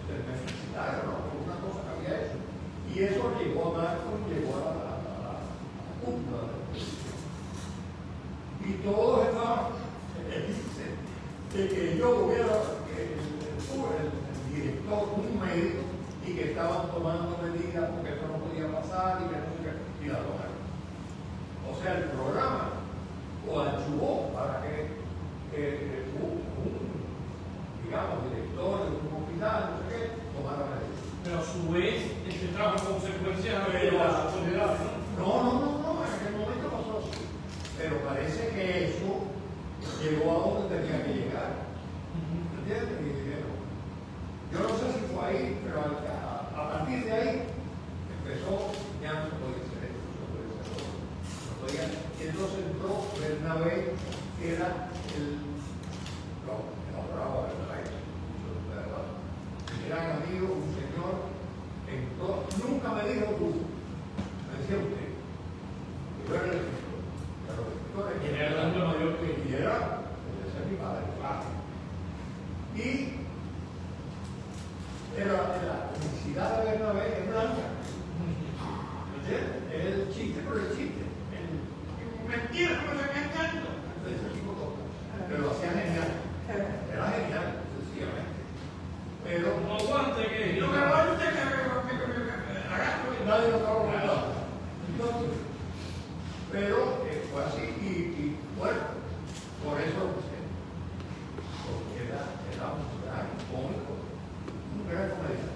me felicitara, ¿no? Por una cosa que había hecho. Y eso llegó a Marco, llegó a la cúpula de la televisión. Y todos estaban felices de que yo hubiera, el director, un médico, y que estaban tomando medidas porque eso no podía pasar y que no sé qué, y la tomaron. O sea, el programa coadyuvó para que digamos, director de un hospital, no sé qué, tomara medidas. Pero a su vez, este trajo consecuencias de la sociedad. No, en aquel momento pasó así. Pero parece que eso llegó a donde tenía que llegar. ¿Entiendes? Y dijeron, yo no sé si fue ahí, pero a partir de ahí empezó, ya no se podía hacer esto, no se podía hacer todo. No podía. Y entonces entró Bernabé, que era el adoraba de la gran amigo, un señor, entró, nunca me dijo tú, me decía usted. Yo era el escritor, pero el escritor era el hombre mayor que y era, debe ser mi padre, claro. Y la felicidad de Bernabé es blanca. ¿Me entiendes? Es el chiste, pero el chiste. Mentira, no me está engañando. Ese tipo de cosas. Pero lo hacía genial. Era genial, sencillamente. Pero no aguante que. No me aguante que agarro y nadie lo estaba aguantando. Entonces, pero fue así y bueno, por eso porque era un gran cómico, un gran comediante,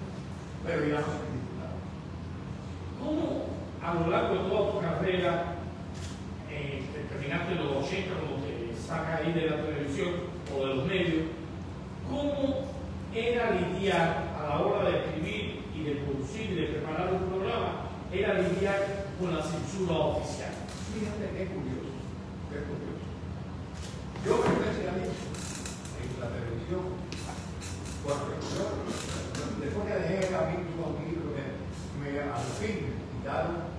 pero ya no se criticaba. ¿Cómo a lo largo de toda tu carrera, terminaste en los 80 cuando te sacas ahí de la televisión o de los medios, cómo era lidiar a la hora de escribir y de producir y de preparar un programa, era lidiar con la censura oficial? Fíjate qué curioso, qué curioso. Yo me especializo en la televisión. Bueno, después que dejé el capítulo aquí, al fin me quitaron,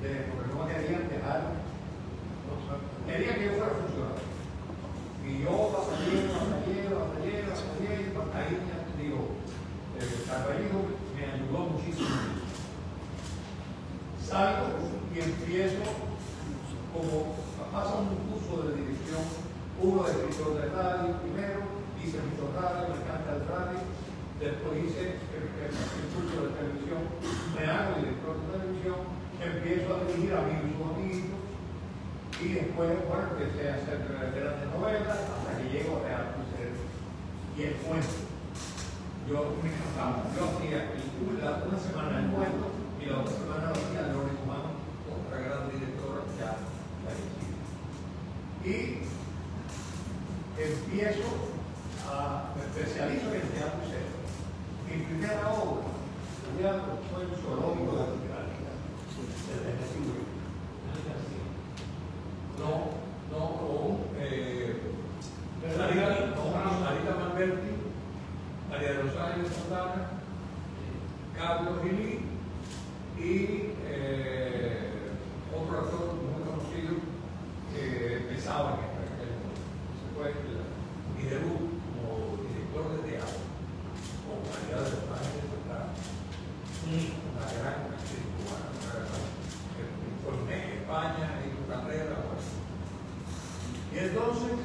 porque no me querían dejar, querían que yo fuera funcionario. Y yo batallé, Carballido me ayudó muchísimo. Salgo y empiezo, como pasa un curso de dirección, uno de escritor de radio primero, hice mucho radio, me encanta el radio, después hice el curso de televisión, me hago director de televisión, empiezo a dirigir Amigos y Amiguitos, y después, bueno, empecé a hacer grandes novelas hasta que llego a Teatro y Cerebro. y el cuento. Yo me encantaba. Yo hacía una semana el cuento y la otra semana lo hacía Lore Humano, otra gran directora ya fallecida. Y empiezo me especializo en el teatro escénico. Mi primera obra fue el zoológico de la Liga de Jesús. Marita Malberti, María Rosario Santana, Carlos Gili y otro actor muy conocido que empezaba en aquel momento. Ese fue mi debut como director de teatro, con María de los Ángeles Santana, una gran actriz cubana, que formé en España y su carrera. Y entonces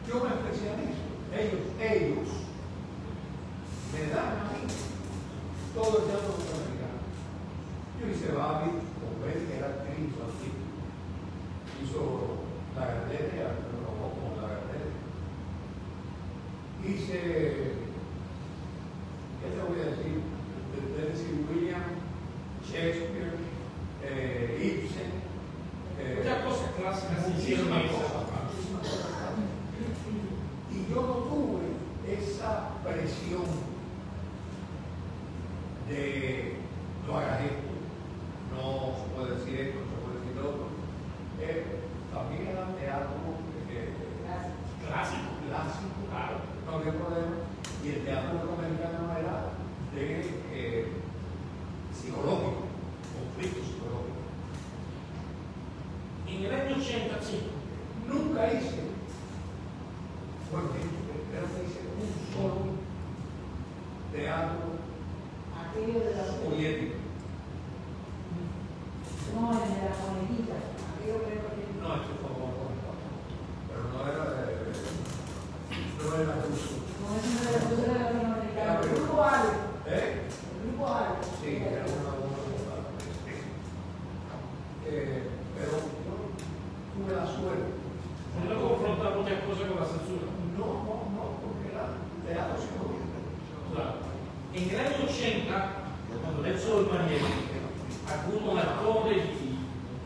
yo me especializo. Ellos me dan a mí todo el teatro norteamericano. Yo hice Babi, con Betty, que era actriz así. Hizo La Gardete, como La Gardete. Hice, ¿qué te voy a decir? Tennessee Williams, Shakespeare, Ibsen. Muchas cosas clásicas hicieron ahí. Y yo no tuve esa presión de no hagas esto, no se puede decir esto, no se puede decir lo otro. También era teatro clásico, claro, no había problema. Y el teatro norteamericano era de psicológico, conflicto psicológico. En el año 80, sí. Nunca hice, bueno, creo que hice un solo teatro Aquello de las soviético. No, el de las moneditas. Aquello creo que No, esto fue pero no era ruso. no es una de las cosas de latinoamericanas. El grupo ALE. El grupo ALE. Sí, era una pero yo tuve la suerte. No confrontar muchas cosas con la censura. No, porque era teatro psicológico. Claro. En el año 80, cuando Nelson Manieri, algunos actores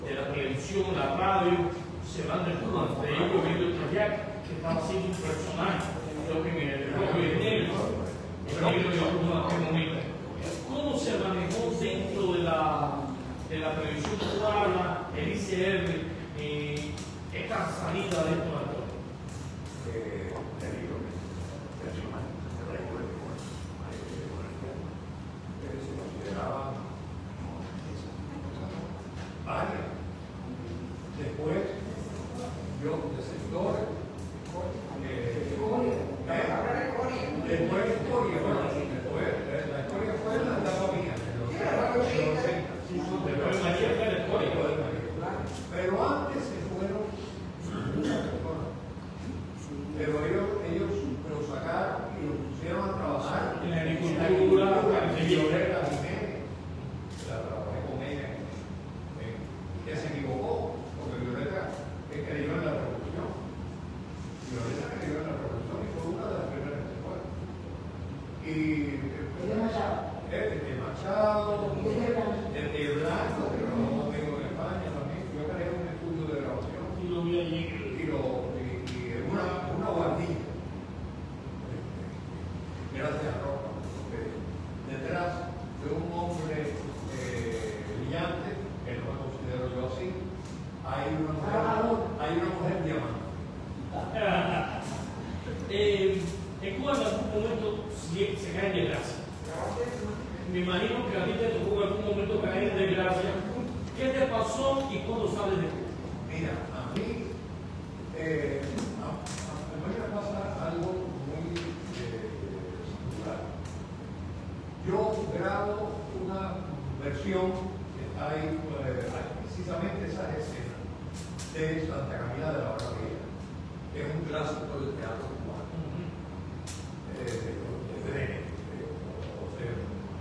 de la televisión, la radio, se van de Cuba, entre ellos Emilio Trayac, que estaba haciendo un personaje, creo que me propio de Nelson, en aquel momento. ¿Cómo se manejó dentro de la televisión cubana, el ICR, esta salida de estos actores? Se consideraba varias. Después, yo de sectores, después historia, bueno, después la historia fue la etapa mía, Después María fue la historia. pero antes se fueron muchas personas. Pero ellos lo sacaron y lo pusieron a trabajar En la agricultura, Violeta Jiménez, la trabajé con ella, que se equivocó, porque Violeta creyó en la revolución. Violeta creyó en la revolución y fue una de las primeras que se fue. Y Machado, el Blanco, que no tengo en España también, yo creé un estudio de grabación Y lo vi allí. y una guardilla. Gracias a Roca, porque detrás de un hombre brillante, que no me considero yo así, hay una mujer diamante. En Cuba en algún momento se cae en desgracia. Me imagino que a ti te tocó en algún momento caer en desgracia. ¿Qué te pasó y cuándo sales de Cuba? Mira, a mí me pasa algo muy singular. Yo grabo una versión que está ahí, precisamente esa escena de Santa Camila de la Barra Vieja, que es un clásico del teatro cubano.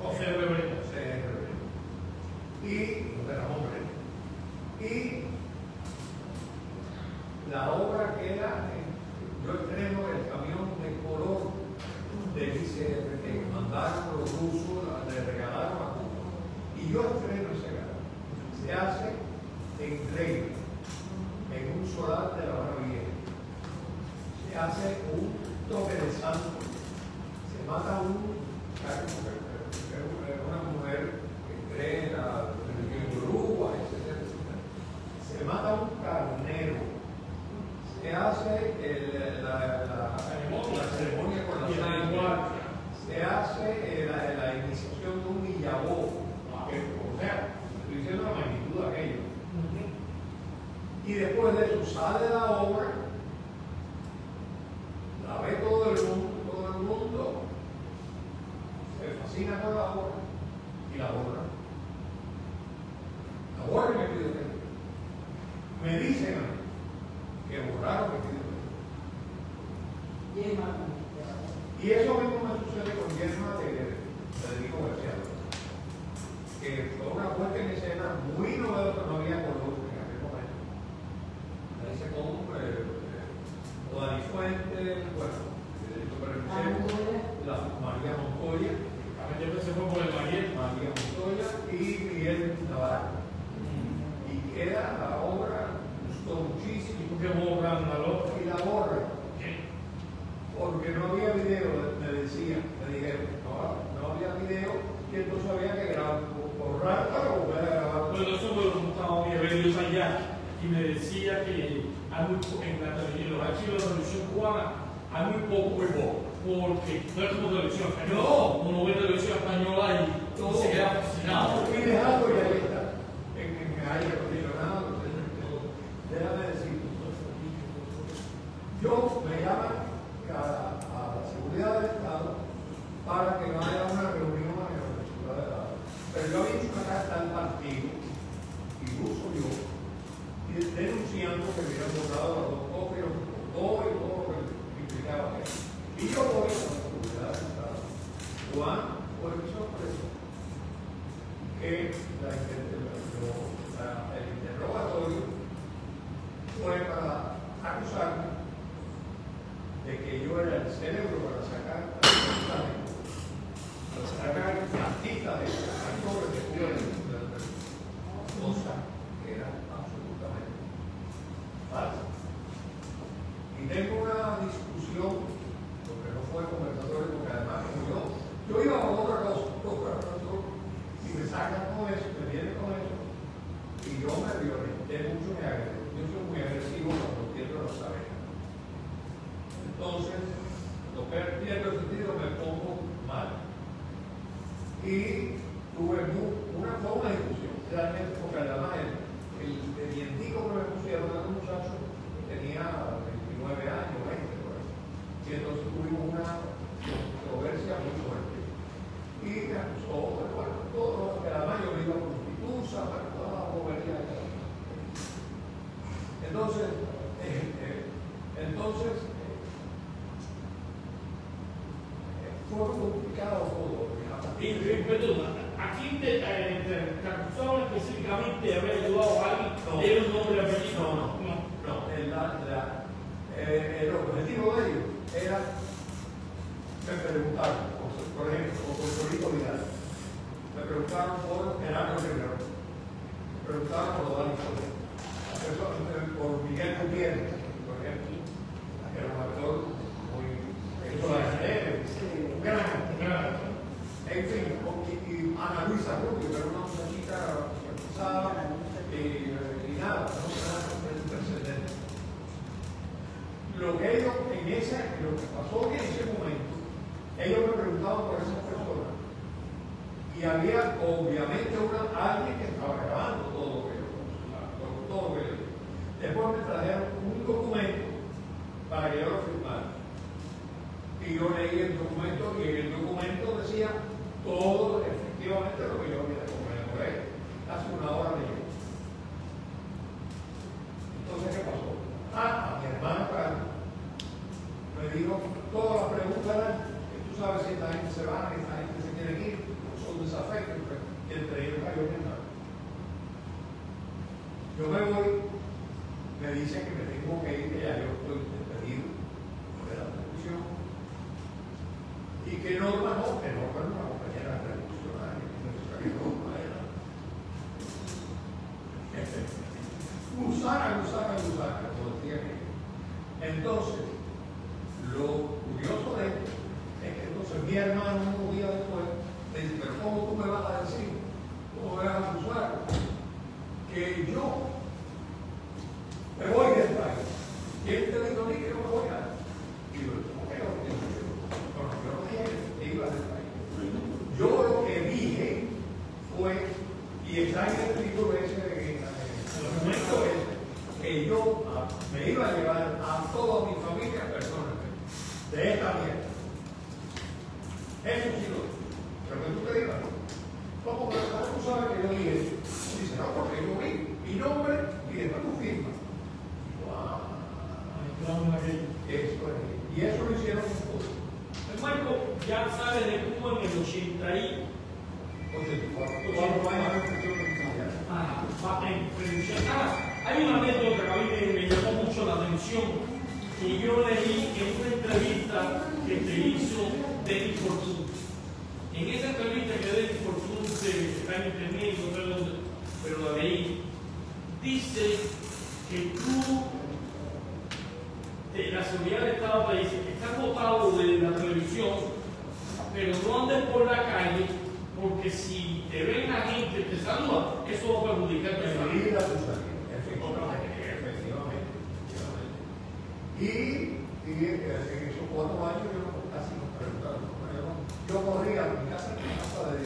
José Reverendo. Y de Ramón René. Y la obra queda, yo estreno el camión de color del ICF que mandaron los rusos, le regalaron a Cuba. Y yo estreno ese carro. Se hace en regla, en un solar de la Barra Vieja. Se hace un toque de santo. Se mata una mujer que cree en la Uruguay, etc. Se mata un carnero. Se hace la ceremonia con la sangre. Se hace la iniciación de un millabó. O sea, estoy diciendo la magnitud de aquello. Y después de eso sale la obra, la ve todo el mundo se fascina con la obra y la borra. La borra y me pide perdón. Me dicen a mí que borraron mi pide perdón. Y eso mismo me sucede con Yerma de Federico García, que fue una puesta en escena muy novedosa, no había color en aquel momento. Ahí se con Dani Fuentes, bueno, la María Montoya, se fue por el María Montoya y Miguel Navarro. Y queda la obra, gustó muchísimo. ¿Y por qué borran la otra? Y la borra. Porque no había video, me dijeron, no había video, y entonces había que borrar para volver a grabar. Bueno, eso me lo contaba mi abuelo allá, y me decía que hay muy poco, en la televisión, los archivos de la televisión cubana, hay muy poco porque no es como televisión española. No. Uno ve televisión española y se queda fascinado. Y dejando y ahí está, en aire acondicionado, déjame decir, yo me llaman a la seguridad del Estado para que no haya una reunión en la seguridad del Estado. Pero yo había hecho una carta al partido, incluso yo, denunciando que habían votado a los dos y todo lo que implicaba eso. Y yo voy a la seguridad del Estado. Juan, por mi sorpresa, que el interrogatorio fue para acusarme de que yo era el cerebro para sacar artistas de actores de Cuba, cosa que era absolutamente falsa. Y tengo una discusión, porque no fue conversatorio, porque además como yo iba a otra cosa, y me sacan con eso, me vienen con eso, y yo me violenté mucho, yo soy muy agresivo cuando pierdo los saberes. Entonces, lo que pierdo el sentido, me pongo mal. Y tuve una discusión, realmente, porque además el dientico que me pusieron era un muchacho que tenía 29 años, 20 por eso. Y entonces tuvimos una controversia muy fuerte. Y me acusó, bueno, todo, que además yo me iba a Constituza, para toda la bobería de la. Entonces, fue complicado todo. Perdona, aquí te acusaron específicamente de haber ayudado a alguien, ¿era un nombre apellido? No. El objetivo de ellos era, me preguntaron, por ejemplo, por Solito Vidal, me preguntaron por Gerardo Rivera, me preguntaron por Dani Fuentes, por Miguel Gutiérrez, por ejemplo, que era un actor muy gran. En fin, y Ana Luisa Rubio, que era una muchachita pesada, y nada, no era trascendente. Lo que pasó en ese momento, ellos me preguntaban por esas personas, y había obviamente alguien que estaba grabando todo lo que yo. Después me trajeron un documento para que yo lo firmara. Y yo leí el documento, y en el documento decía todo efectivamente lo que yo había comentado por ahí. Hace una hora de llegar. Entonces, ¿qué pasó? A mi hermana Carmen me dijo todas las preguntas eran que tú sabes si esta gente se va, si esta gente se quiere ir, son desafectos, y entre ellos cayó mi hermano. Yo me voy, me dicen que me tengo que ir, que ya yo estoy despedido de la televisión, y que Norma no, que Norma era una compañera revolucionaria, que Norma era gusana, como decía que. Entonces, lo curioso de esto es que entonces mi hermano unos días después me dice, pero ¿cómo tú me vas a decir? ¿Cómo me vas a acusar? Que yo me voy del país. ¿Quién te dijo a ti que no me voy a? Y yo, ¿cómo que no? Bueno, yo no dije que iba del país. Yo lo que dije fue, y está en el título ese, en el documento ese, que yo me iba a llevar a toda mi familia personalmente de esta mierda. Eso sí lo dije. Pero que tú te digas, ¿cómo tú sabes que yo dije eso? Dice, no, porque yo vi mi nombre y después tu firma. Eso es. Y eso lo hicieron todos. El Marco ya sale de Cuba en el 84. Hay una anécdota que a mí me llamó mucho la atención, que yo leí en una entrevista que te hizo Dennis Fortune. En esa entrevista que Dennis Fortune está en internet, no sé dónde, pero la leí, dice que tú, de la seguridad del Estado, te dice que estás votado de la televisión, pero no andes por la calle, porque si te ven la gente te saluda, eso va a perjudicar tu salud. Efectivamente. Y en esos 4 años yo casi nos preguntaron. Yo corría a mi casa de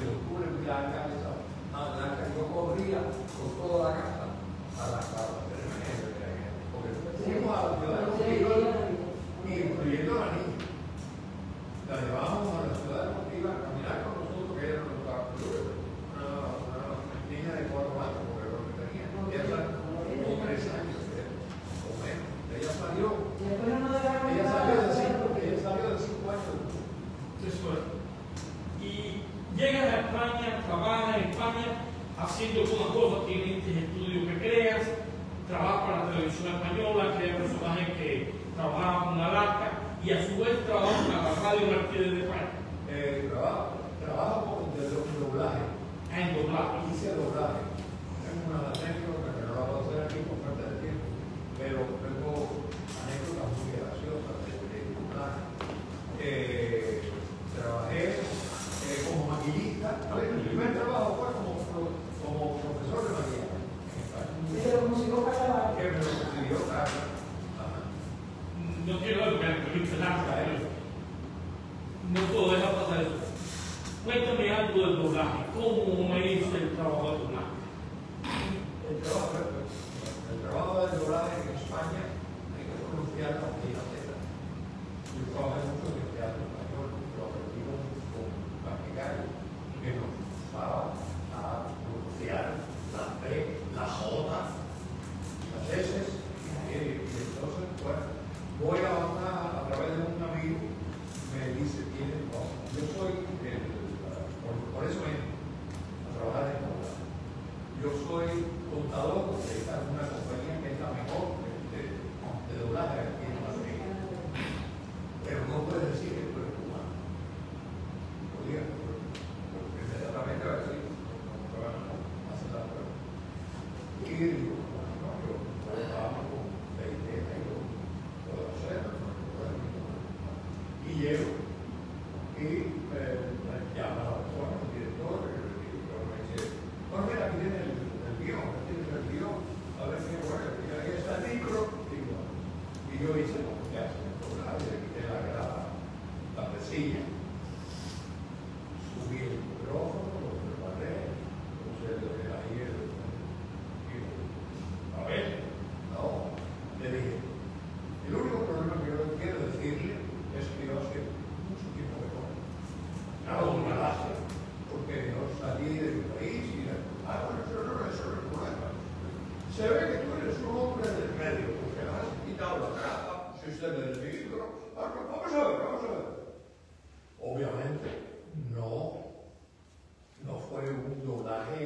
octubre, en la casa blanca, yo corría por toda la casa a la casa permanente. Porque fuimos a la ciudad de los Cibos, incluyendo a la niña. La llevábamos a la ciudad de los Cibos a caminar con nosotros, que era una niña de 4 años, porque era lo que tenía. Ella como 3 años, o menos. Ella salió de 5 años. Y llegas a España, trabajas en España, haciendo algunas cosas, tienes estudios que creas, trabajas para la televisión española, creas personajes que trabajan con Alaska y a su vez trabajas para la radio Martínez de España. Trabajo de doblaje. En doblaje. Hice doblaje. Tengo una anécdota que no la puedo hacer aquí por falta de tiempo, pero tengo anécdotas muy graciosas de doblaje. Trabajé como maquillista. Mi primer trabajo fue como profesor de maquillaje en España. Que me lo consiguió Carlos. No quiero ver que la entrevista larga, no puedo dejar pasar eso. Cuéntame algo del doblaje. ¿Cómo me hizo el trabajo de doblaje? El trabajo del doblaje en España hay que pronunciar la Z. Yo trabajé mucho en el teatro español, lo aprendí con Paquicario, que nos usaba a pronunciar la P, la J, las S, y entonces, bueno, voy a través de un amigo, me dice, yo soy, por eso mismo, a trabajar en doblaje. Yo soy contador de una compañía que es la mejor de doblaje aquí en Madrid. Pero no puedes decir que tú eres cubano. Podría, porque inmediatamente va a decir, no te van a hacer la prueba. Y digo, no, yo trabajamos con 20 años, puedo hacerlo, y llego, y llama a la persona, el director me dice, bueno, mira, aquí tiene el guión, a ver si es bueno, ahí está el micro, y yo hice lo que hace. Le quité la presilla, subí el micrófono, lo preparé, puse ahí a ver, no, le dije, el único problema que yo quiero decirle es que yo hace mucho tiempo que hago una gracia, porque yo salí de mi país y bueno, eso no es el problema. Se ve que tú eres un hombre del medio, porque has quitado la grapa. Se le dijo, vamos a ver. Obviamente, no fue un doblaje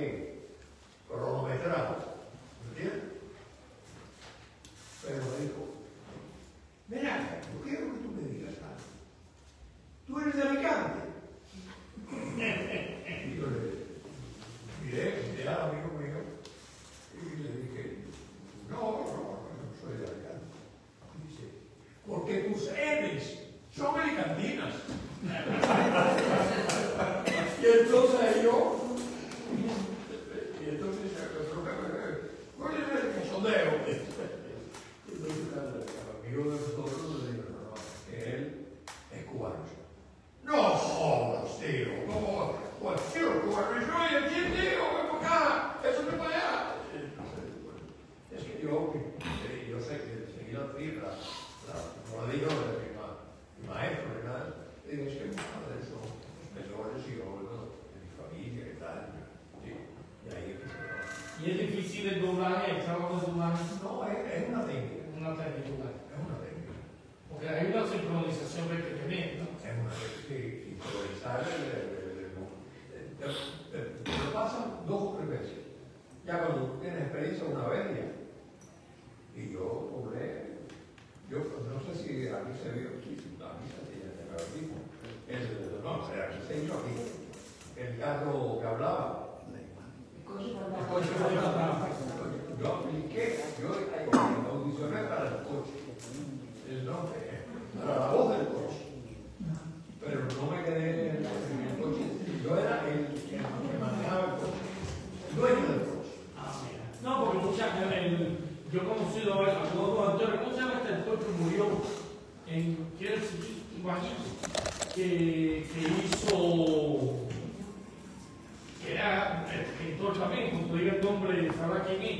cronometrado, ¿me entiendes? Pero porque tus N's son alicantinas. Y entonces yo, ¿cuál es el cachondeo? Entonces, amigo de nosotros le digo, no, que él es cubano. No jodas, tío, no, pues tío, cubano, yo, ¿quién tío? Ven para acá, eso no es para allá. Es que yo sé que enseguida no le digo de mi maestro ni nada, le digo, es que mi padre son menores y yo, de mi familia y tal, sí, y ahí es que se va. ¿Y es difícil el doblaje, el trabajo de doblaje? No, es una técnica. Una técnica. Es una técnica. Porque hay una sincronización que hay que tener, ¿no? Es una técnica y improvisar lo pasan 2 o 3 veces. Ya cuando tienes experiencia una vez ya. Y yo doblé, yo no sé si aquí se vio, sí, aquí se tiene que ver aquí. No, aquí se hizo aquí. El gato que hablaba. Yo apliqué, yo audicioné para el coche, para la voz del coche, pero no me quedé en el coche, yo era el que manejaba el coche, el dueño del coche. No, porque yo he conocido a todos los actores, ¿cómo se llama este actor que murió en que hizo... que era escritor también, como te diga el nombre, sabrá quién es.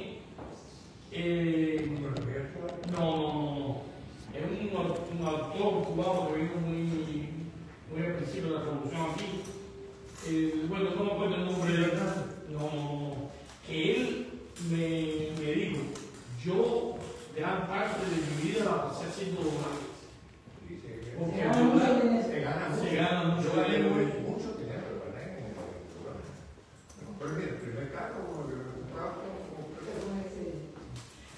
No. Es un actor cubano que vino muy al principio de la revolución aquí. Bueno, no me acuerdo el nombre de él. No. Que él me dijo, yo gran parte de mi vida la pasé haciendo doblajes. Porque se gana mucho. Yo gané mucho dinero, pero el primer carro,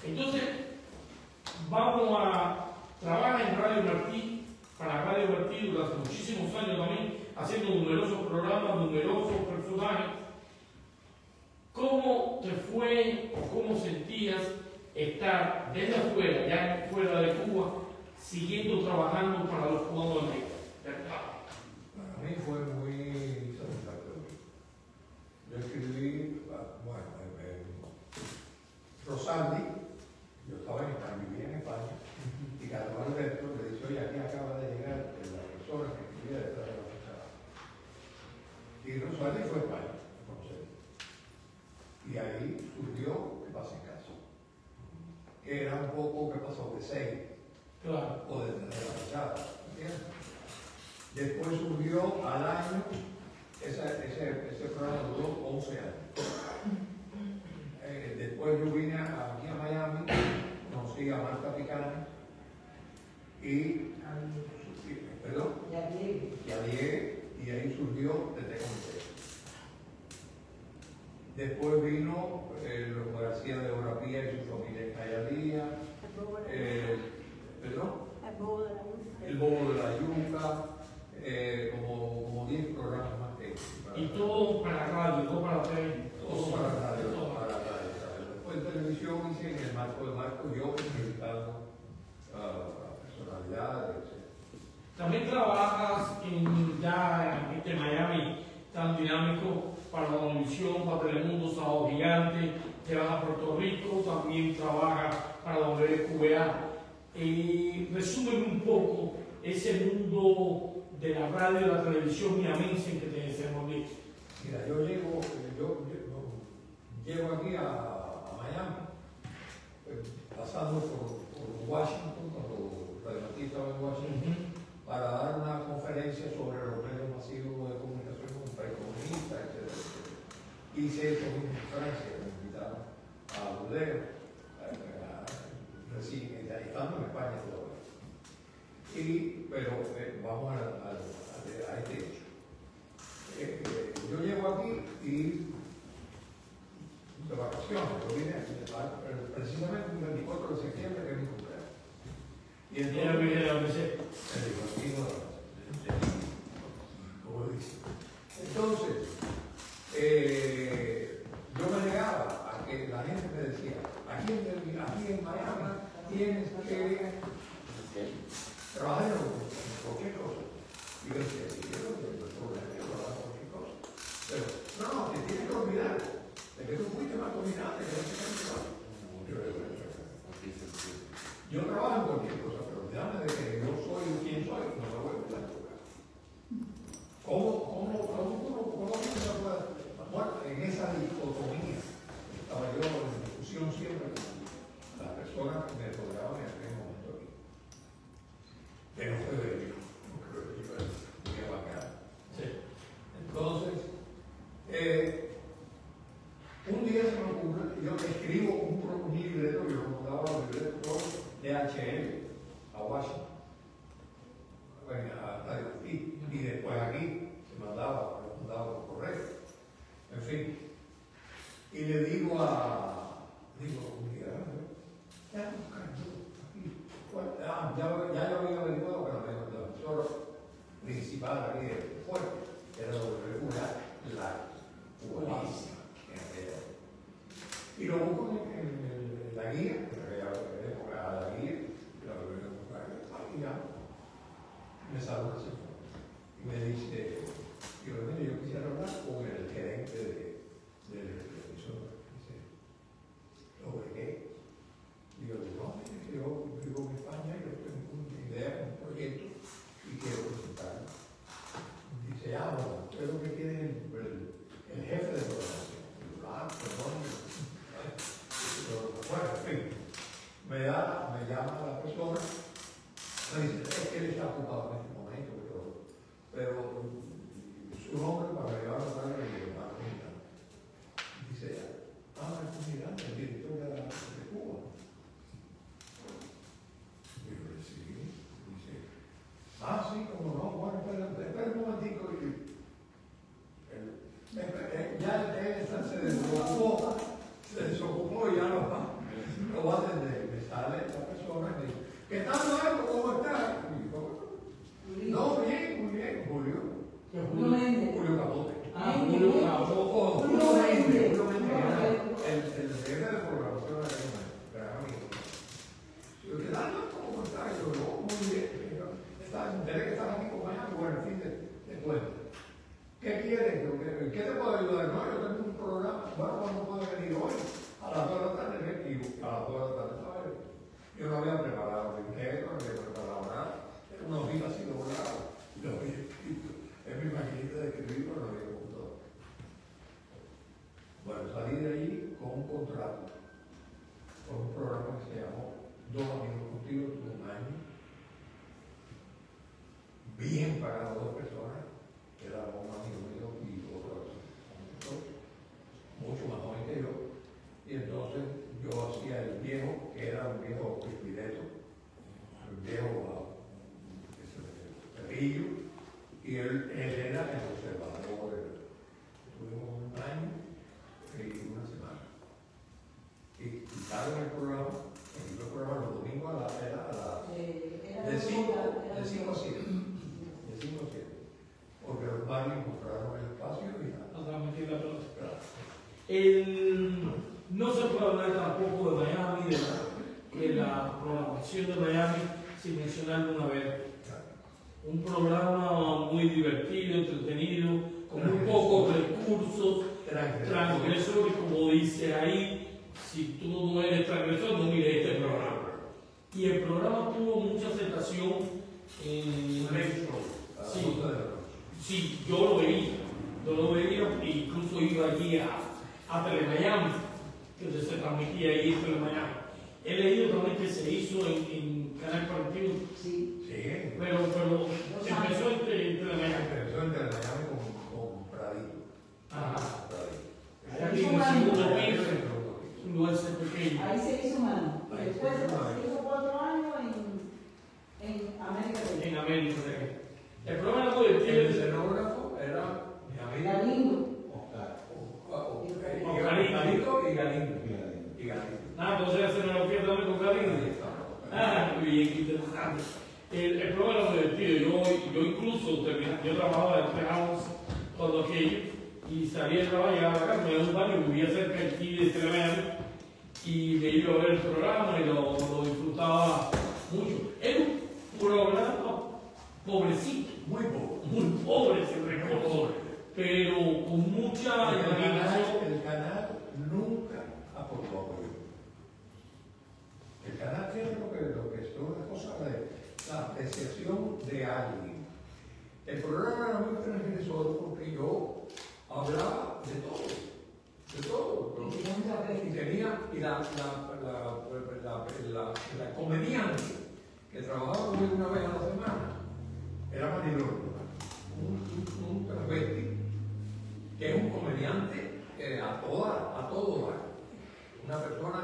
entonces, vamos a trabajar en Radio Martí, para Radio Martí durante muchísimos años también, haciendo numerosos programas, numerosos personajes. ¿Cómo te fue o cómo sentías estar desde afuera, ya fuera de Cuba, siguiendo trabajando para los cubanos de América? Para mí fue muy satisfactorio. Yo escribí, bueno, Rosaldi, yo estaba en España, vivía en España, y Carlos Alberto le dice, oye, aquí acaba de llegar la persona que escribía detrás de la fachada. Y Rosaldi fue a España, a conocer. Y ahí surgió ¿Qué pasa en casa? Que era un poco ¿Qué pasó de seis? Claro. O desde la fachada, ¿entiendes? Después surgió al año, ese programa duró 11 años. Después yo vine aquí a Miami, conocí a Marta Picana y a Diego, y ahí surgió Desde Comité. Después vino los García de Orapía y su familia en Jayalía, El Bobo de la Yuca, como 10 programas más técnicos. Y todo para radio, todo para TV. Todo para radio. Después en televisión hice en el marco de Marco, yo entrevistando a personalidades, etc. También trabajas ya en Miami, tan dinámico, para la Univisión, para Telemundo, Sábado Gigante, te vas a Puerto Rico, también trabajas para la WQA. Resúmeme un poco ese mundo de la radio y la televisión miamense en que te desenvolviste. Mira, yo llego aquí a Miami, pasando por Washington, cuando Radio Martí estaba en Washington, para dar una conferencia sobre los medios masivos de comunicación con un país comunista, etc. Hice eso en Francia, me invitaron a Burdeos, recién, estando en España todavía. Pero vamos a este hecho. Yo llego aquí y de vacaciones, yo vine precisamente el 24 de septiembre, que es mi cumpleaños. Y entonces, como dice. Entonces, yo me negaba a que la gente me decía, aquí en Miami tienes que trabaja en cualquier cosa. Y yo decía, yo no tengo problema, yo trabajo en cualquier cosa. Pero, no, te tienes que olvidar de que tú fuiste más dominante que no sé qué cosa. Yo trabajo en cualquier cosa, pero olvídame de que yo soy quien soy, no me voy a olvidar. ¿Cómo bueno, en esa dicotomía estaba yo en discusión siempre con las personas que me rodeaban en aquel momento aquí? Que no fue de Dios, no creo que yo era muy bacán. Sí. Entonces, un día se me ocurre, yo escribo un libreto, yo lo mandaba a los libretos de HL a Washington, y después aquí se mandaba por correo. En fin, y le digo un día, ya yo había averiguado que el profesor principal aquí de Fuerte era la buenísima en aquella época. Y lo busco en la guía, en aquella época la guía, y ya me sale una señora y me dice, yo quisiera hablar con el gerente del televisor. Dice, ¿sobre qué? Y yo digo, no, yo vivo en España y yo tengo una idea, un proyecto y quiero presentarlo. Dice, bueno, ¿qué es lo que quiere el jefe de programación? Perdón. Bueno, en fin, me llama la persona, me dice, es que él está ocupado en este momento, pero su nombre para llevar a la comunidad. Dice ella, la comunidad, el director de Cuba. Y yo le sí, dice, sí, como no, bueno, espera un momentico. Ya él se desocupó y ya no va a atender. Me sale la persona y me dice, ¿qué tal, Marco? ¿Cómo estás? No, bien, muy bien, Julio. Julio Capote. Julio Méndez. El jefe de programación de la amigo. Yo, ¿qué tal, Marco? ¿Cómo estás? Yo, no, muy bien. Enteré que estás aquí con mañana, bueno, en fin, de cuento. ¿Qué quieres? ¿Qué te puedo ayudar? No, yo tengo un programa. Bueno, ¿cuándo puedo venir hoy? A las 2 de la tarde. Y a las 2 de la tarde, ¿sabes? Yo no había preparado ni qué, no había preparado nada. Era una hojita así doblada. Y lo había escrito. Es mi maquinita de escribir, pero no había computador. Bueno, salí de allí con un contrato, con un programa que se llamó Dos Amigos Contigo, tuvo un año. Bien pagado, 2 personas. Era un amigo mío y otro mucho más joven que yo. Y entonces yo hacía el viejo, que era un viejo pispireto, un viejo perrillo, y él era el observador. Tuvimos un año y una semana. Y quitaron el programa los domingos de 5 a 7. Porque los barrios compraron el espacio y no se puede hablar tampoco de Miami, de la programación de Miami, sin mencionarlo una vez. Un programa muy divertido, entretenido, con muy pocos recursos, transgresor, y como dice ahí, si tú no eres transgresor, no mires este programa. Y el programa tuvo mucha aceptación en México. Sí, yo lo veía, incluso iba allí a Telemiami, que se transmitía ahí en Telemiami. He leído también que se hizo en Canal 41. Sí. Pero empezó en Telemiami. Empezó en Telemiami con Pradito. Ajá. Ahí Aquí en el segundo piso, un lugar pequeño. Ahí se hizo mano. Después se hizo 4 años en América del Sur. En América del Sur. El programa no puede El escenógrafo era mi amigo Galindo. Y Galindo. Entonces la escenografía también con Galindo. Muy bien, qué interesante. El programa era muy divertido. Yo incluso yo trabajaba de House cuando aquello y salía de trabajar, llegaba a la casa, me daba un baño, vivía cerca aquí de Telemiami y me iba a ver el programa y lo disfrutaba mucho. Era un programa mucha imaginación. El canal nunca aportó apoyo. El canal tiene lo que es una cosa de la apreciación de alguien. El programa era muy transgresor porque yo hablaba de todo. Y tenía, y la comediante que trabajaba conmigo una vez a la semana era Marilón, un travesti, que es un comediante a todo dar. Una persona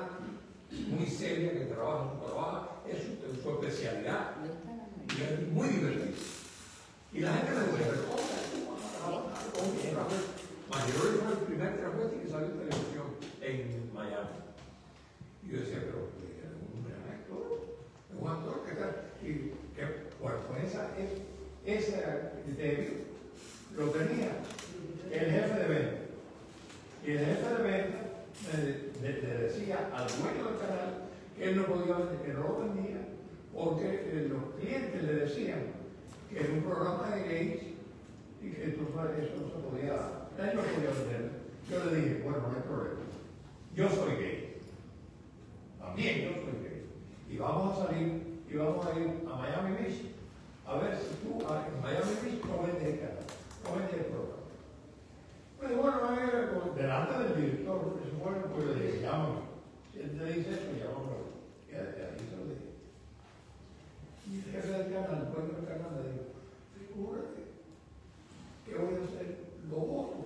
muy seria que trabaja, es su especialidad. Y es muy divertido. Y la gente me decía, pero ¿cómo? Marilón fue el primer travesti que salió en televisión en Miami. Y yo decía, pero es un actor que tal. Y que, bueno, pues ese criterio lo tenía el jefe de venta. Y el jefe de venta le decía al dueño del canal que él no podía vender, que no lo vendía, porque los clientes le decían que era un programa de gays y que eso no se podía, él no podía vender. Yo le dije, bueno, no hay problema. Yo soy gay. También yo soy gay. Y vamos a salir y vamos a ir a Miami Beach a ver si tú en Miami Beach no vendes el canal, no vendes el programa. Pues bueno, delante del director, eso fue, pues le dije, llámame. Si él te dice eso, llámame. Y ahí se lo dije. Y el jefe del canal, el dueño del canal, le dijo, figúrate, ¿qué voy a hacer? Lo voto.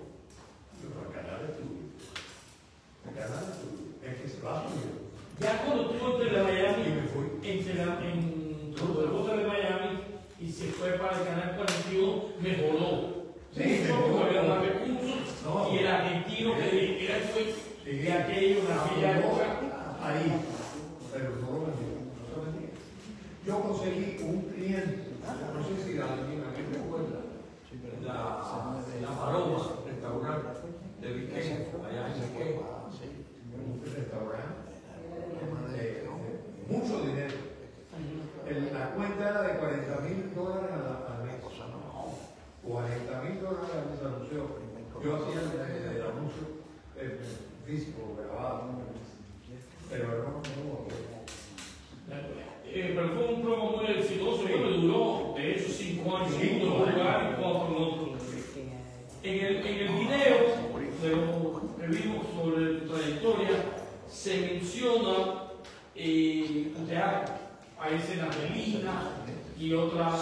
Pero el canal es tuyo. El canal es tuyo. El que se va a subir. Ya cuando estuvo entre Miami, Y me fui. en Rosa de Miami, y se fue para el canal 41, mejoró. Sí, porque había mejoró. más recursos, No. y el argentino que era el juez de aquello, en aquella época. Ahí, pero no lo vendía, no se vendía. Yo conseguí un cliente, no sé si alguien recuerda, la Paloma, restaurante de Viqueño, allá en Viqueño, un restaurante de mucho dinero. La cuenta era de $40,000 al mes. $40,000 al mes anunció. Yo hacía el anuncio físico, grabado, pero no. Pero fue un programa muy exitoso, que duró, de hecho, 5 años, en un lugar y 4 en otro. En el video de lo que vimos sobre tu trayectoria, se menciona tu teatro. Hay escenas de Lina y otras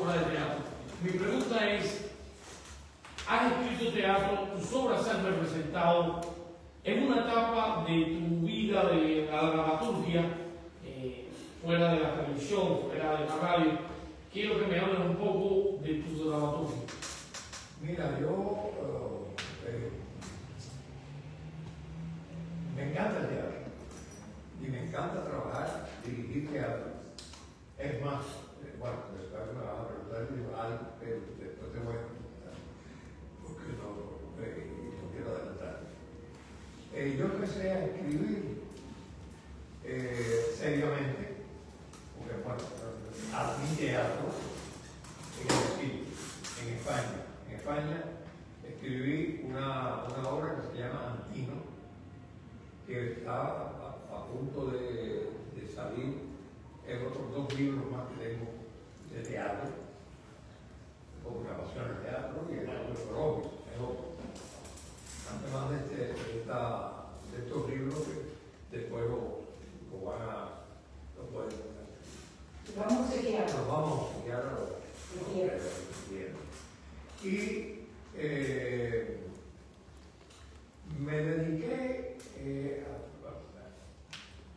obras de teatro. Mi pregunta es, ¿has escrito teatro? ¿Tus obras se han representado en una etapa de tu vida de la dramaturgia, fuera de la televisión, fuera de la radio? Quiero que me hables un poco de tu dramaturgia. Mira, yo me encanta el teatro y me encanta trabajar, dirigir teatro. Es más, bueno, después me vas a preguntar algo, pero después te voy a preguntar, porque no quiero adelantar. Yo empecé a escribir seriamente, porque bueno, a mi teatro en el exilio, en España. En España escribí una obra que se llama Antino, que está a punto de salir en otros 2 libros más que tengo de teatro, como grabación de teatro y el otro propio, es otro. Además de estos libros que después lo pueden Vamos a chequear. Nos vamos a estudiar ahora. Y me dediqué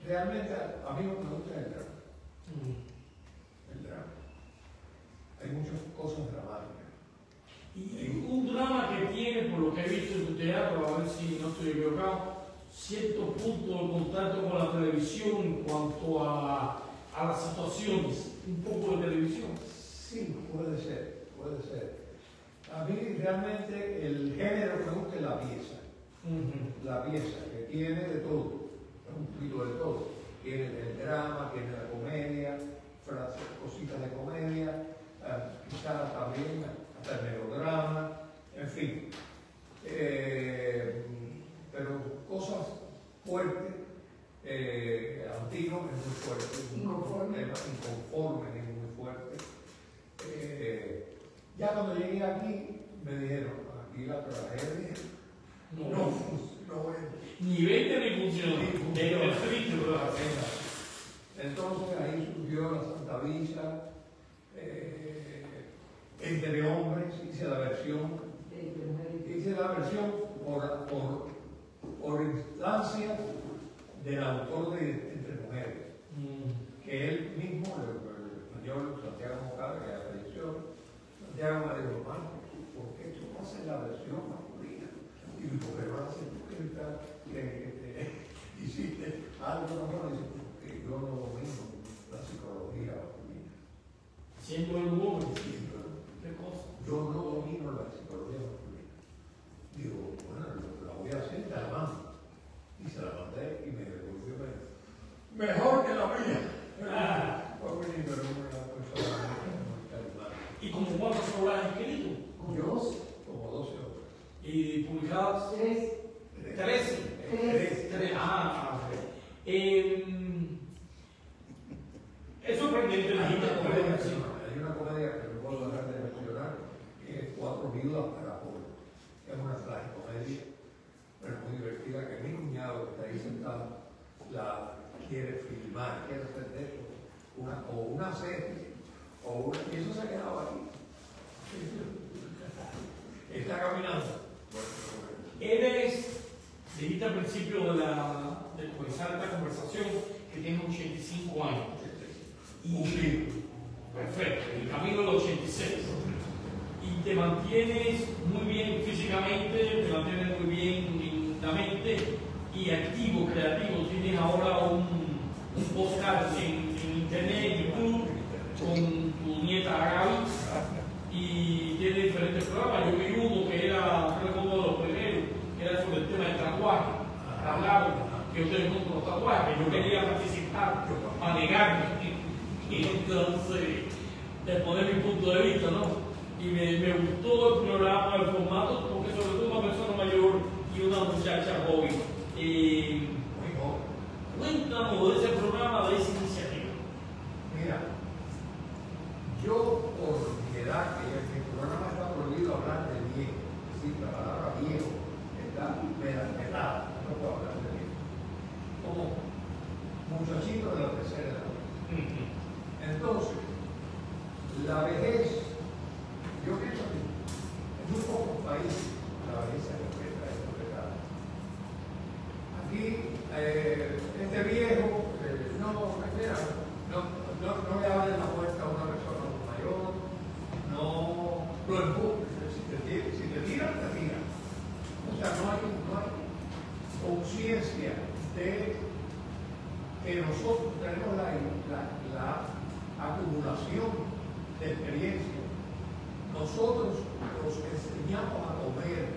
realmente a mí lo que me gusta es el drama. El drama. Hay muchas cosas dramáticas. Y un drama que tiene, por lo que he visto en tu teatro, a ver si no estoy equivocado, cierto punto de contacto con la televisión en cuanto a las situaciones, un poco de televisión. Sí, puede ser, puede ser. A mí realmente el género que me gusta es la pieza. La pieza, que tiene de todo, un poquito de todo. Tiene el drama, tiene la comedia, cositas de comedia, quizás también hasta el melodrama, en fin. Ya cuando llegué aquí, me dijeron, aquí la tragedia no es. Ni 20 ni funciona. Entonces ahí surgió la Santa Visa, entre hombres, hice la versión por instancia del autor de Entre Mujeres, que él mismo, el español Santiago Mocada, que ya falleció, Santiago me dijo, hermano, ¿por qué tú no haces la versión masculina? Y digo, pero ahora si tú hiciste algo, no, dice, porque yo no domino la psicología masculina. Siendo el hombre, ¿qué cosa? Yo no domino la psicología masculina. Digo, bueno, la voy a hacer, te la mando. Y se la mandé y me devolvió mejor que la mía. Fue venir, pero una persona muy carismática. ¿Y como cuántas obras has escrito? Yo, como 12 obras. ¿Y publicadas? 13. Es sorprendente la gente. Hay una comedia que no puedo dejar de mencionar, que es Cuatro viudas para Paul. Es una tragicomedia, pero muy divertida, que mi cuñado que está ahí sentado la quiere filmar, quiere hacer de eso una serie, y eso se ha quedado aquí. Está caminando. Eres, dijiste al principio de comenzar esta conversación, que tienes 85 años. Y perfecto, el camino de los 86. Y te mantienes muy bien físicamente, te mantienes muy bien en la mente y activo, creativo. Tienes ahora un podcast en internet, YouTube, con tu nieta Gaby, y tiene diferentes programas. Yo vi uno que era, creo que uno de los primeros, que era sobre el tema del tatuaje. Hablaron que yo tengo contra los tatuajes, yo quería participar para negarme. Y entonces, de poner mi punto de vista, ¿no? Y me gustó el programa, el formato, porque sobre todo una persona mayor y una muchacha joven. Cuéntanos de ese programa, de esa iniciativa. Mira, yo por mi edad, que en mi programa está prohibido hablar de viejo, es decir, la palabra viejo está medalada, no puedo hablar de viejo. Como muchachito de la tercera edad. Entonces, la vejez, yo pienso que en muy pocos países la vejez se respeta, es respetada. Aquí, este viejo, no le abren la puerta a una persona mayor, no lo empujes, si te tiran, te tiran. O sea, no hay conciencia de que nosotros tenemos la acumulación de experiencia. Nosotros los enseñamos a comer,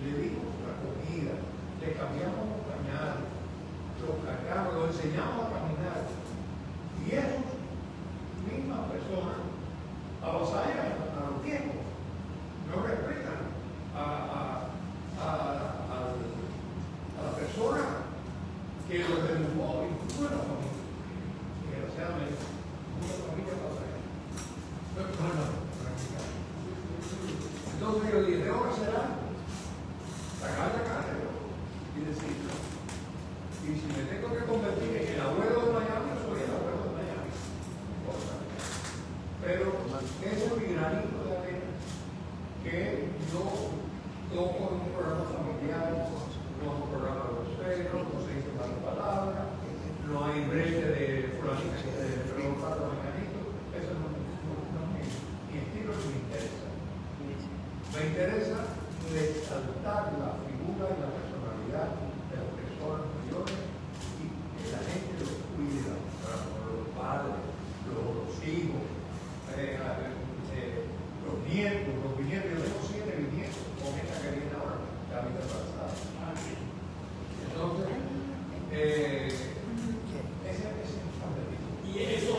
le dimos la comida, le cambiamos los pañales, los cargamos, los enseñamos a caminar. Y esas mismas personas avasallan a los viejos, no respetan a la persona que los educó, incluso en la familia. Desgraciadamente, muchas familias pasan. Entonces yo dije, tengo que hacer algo, sacar la cara y decirlo. Y si me tengo que convertir en el abuelo de Miami, soy el abuelo de Miami. Pero ese es mi granito de arena, que yo toco en un programa familiar, no en un programa grosero, no se dice malas palabras, no hay brecha de fulanita que se pregunta los mecanismos. Eso no es mi estilo, ni me interesa. Me interesa resaltar la figura y la personalidad de las personas mayores y que la gente los cuida, los padres, los hijos, los nietos, los bisnietos. Yo tengo 7 bisnietos con esta que viene ahora, la vida pasada. Entonces, ese es el y eso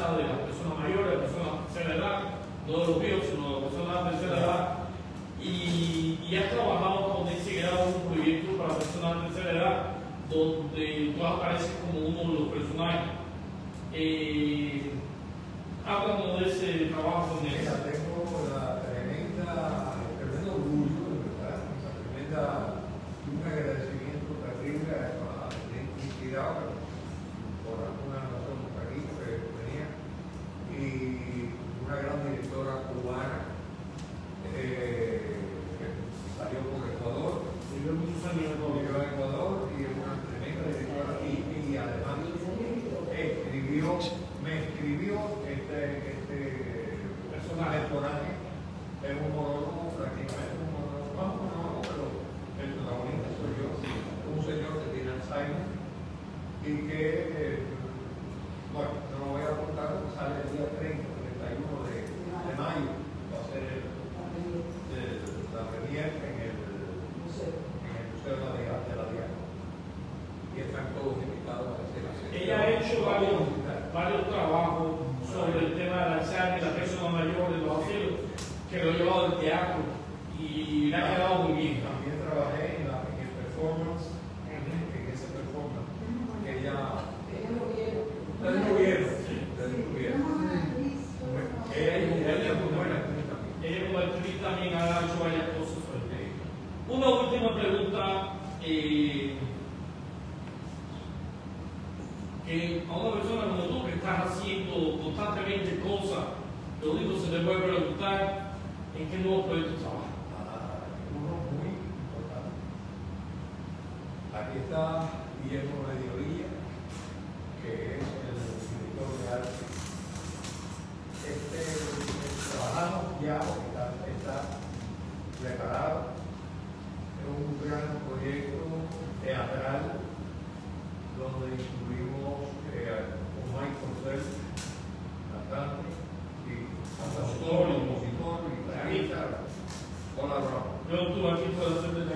casa de las personas mayores, de las personas de tercera edad, no de los viejos, sino de las personas de tercera edad. Y has trabajado con ese grado un proyecto para personas de tercera edad, donde tú apareces como uno de los personajes. Háblanos de ese trabajo con él. Mira, tengo el tremendo orgullo, de verdad, un agradecimiento terrible a inspirado por alguna razón traguito que tenía, y una gran directora cubana que salió por Ecuador, Vivió muchos años en vivió en Ecuador, y es una tremenda directora, y además me escribió este personaje, es un monólogo, prácticamente un monólogo, no un monólogo, pero el protagonista soy yo, un señor que tiene Alzheimer y que, bueno, no lo voy a contar porque sale el día 30, 31 de mayo, va a ser la premier en el Museo de la Diana, y están todos invitados a hacer. Ella ha hecho varios trabajos sobre el tema del Alzheimer, la persona mayor, de los asilos, que lo he llevado al teatro y le ha quedado muy bien. También trabajé en el performance, en ese performance, que ella lo vieron. Ustedes lo vieron, sí, ustedes lo vieron. Ella es muy buena actriz también. Ella como actriz también ha hecho varias cosas sobre él. Una última pregunta. Que a una persona como tú que estás haciendo constantemente cosas, lo único que se te puede preguntar en qué nuevos proyectos trabajas. Uno muy importante. Aquí está Guillermo Mediodía, que es el director de arte. Trabajamos ya, está preparado. Es un gran proyecto teatral donde incluimos un Michael Phelps, cantante, y compositor, y guitarra, colaboramos. Yo tú aquí puedo hacer de la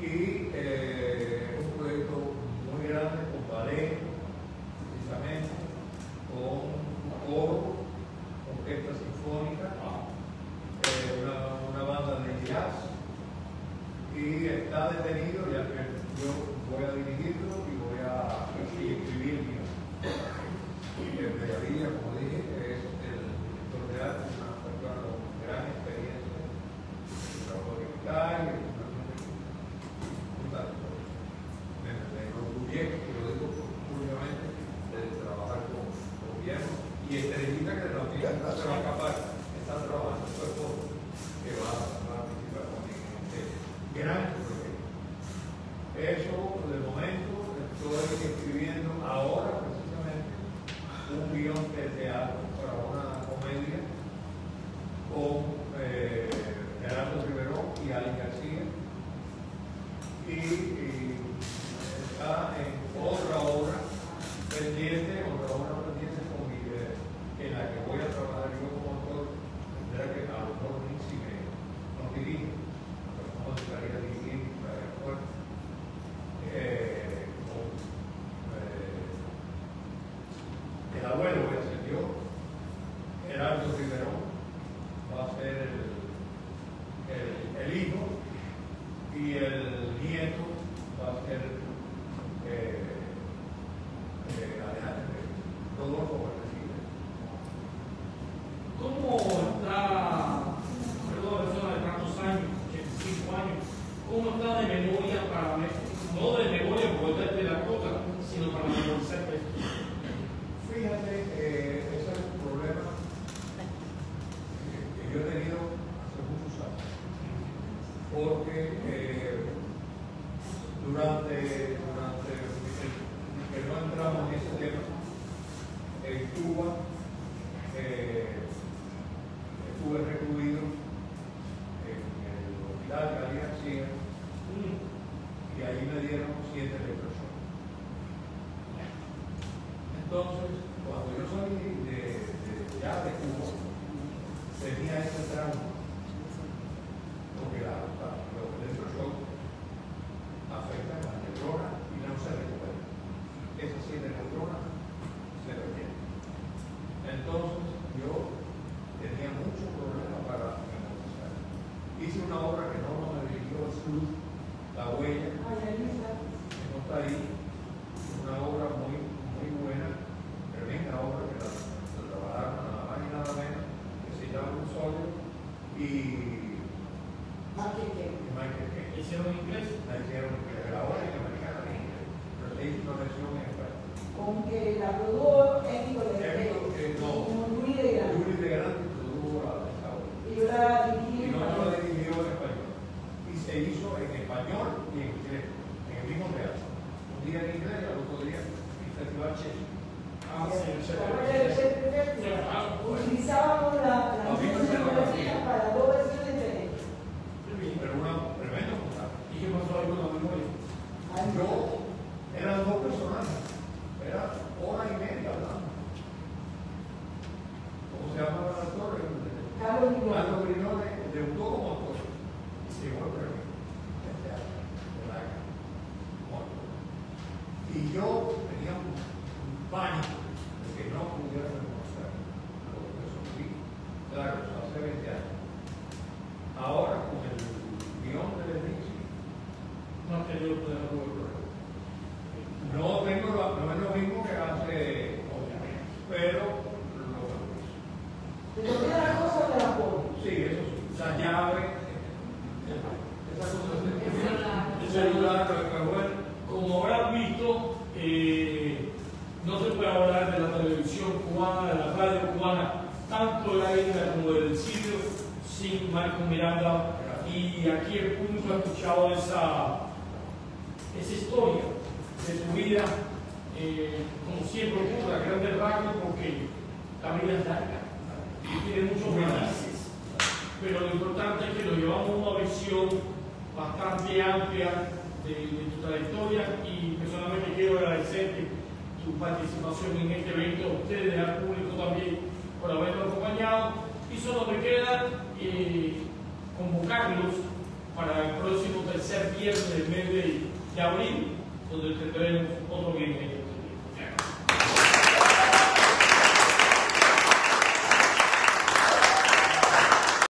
Y un proyecto muy grande con ballet, precisamente, con coro, orquesta sinfónica, una banda de jazz, y está detenido, ya que yo voy a dirigirlo y voy a escribir el guion. El Mediodía, como dije, es el director de arte, una persona con gran experiencia en trabajo digital, me enorgullece, que lo digo públicamente, de trabajar con gobierno y Estrellita, que también se va a escapar, está trabajando su esposo, que va a participar también en este gran proyecto. Eso, de momento, estoy escribiendo ahora precisamente un guión de teatro para una comedia con Gerardo Rivero y Allen García, y está en otra obra pendiente con Miguel, en la que voy a trabajar yo como autor. Tendrá que a lo mejor si no dirige, pero no me gustaría dirigir para el acuerdo. El abuelo voy a ser yo, Gerardo Rivero va a ser el hijo, y el nieto va a ser Rodolfo Vallecilla. ¿Cómo está, perdón, una persona de tantos años, 85 años, cómo está de memoria para no de memoria por de la cosa, sino para memorizar esto? Fíjate, ese es un problema que yo he tenido hace muchos años, porque durante que no entramos en ese tema, en Cuba estuve recluido en el hospital Cali García, y ahí me dieron 7 electrochoques. Entonces, cuando yo salí de Cuba, tenía ese trauma, porque los electroshocks afectan a las neuronas y no se recuperan. Esas 7 neuronas se recuperan. con que la produjo Ético de Luis de Grande produjo la de Estados Unidos. Y yo la dirigí Y en no español. la dirigió en español. Y se hizo en español y en inglés, en el mismo teatro. Un día en inglés y al otro día en el Festival Chelsea. Utilizábamos la misma escenografía para dos versiones diferentes. Pero una tremenda montaje. ¿Y qué pasó ahí con la memoria? Eran dos personajes. Era hora y media hablando. ¿Cómo se llama el actor? Carlos Brignone debutó como actor. Y se llevó el premio. Y yo tenía un pánico de que no pudiera demostrar lo que sufrí. Claro, hace 20 años. Ahora, con el guión de Benicio, No has tenido que dejar el problema. no es lo mismo que hace, pero lo hizo. ¿Te toqué la cosa de la pobre? Sí, eso sí. La llave, esas cosas. El celular, pero bueno, como habrás visto, no se puede hablar de la televisión cubana, de la radio cubana, tanto de la isla como del sitio, sin Marco Miranda. Y aquí el público ha escuchado esa historia de tu vida, como siempre ocurre, a grandes rasgos, porque la vida es larga y tiene muchos matices. Pero lo importante es que lo llevamos a una visión bastante amplia de tu trayectoria, y personalmente quiero agradecerte tu participación en este evento, a ustedes, al público también, por habernos acompañado, y solo me queda convocarlos para el próximo tercer viernes del mes de abril, donde tendremos otro bien.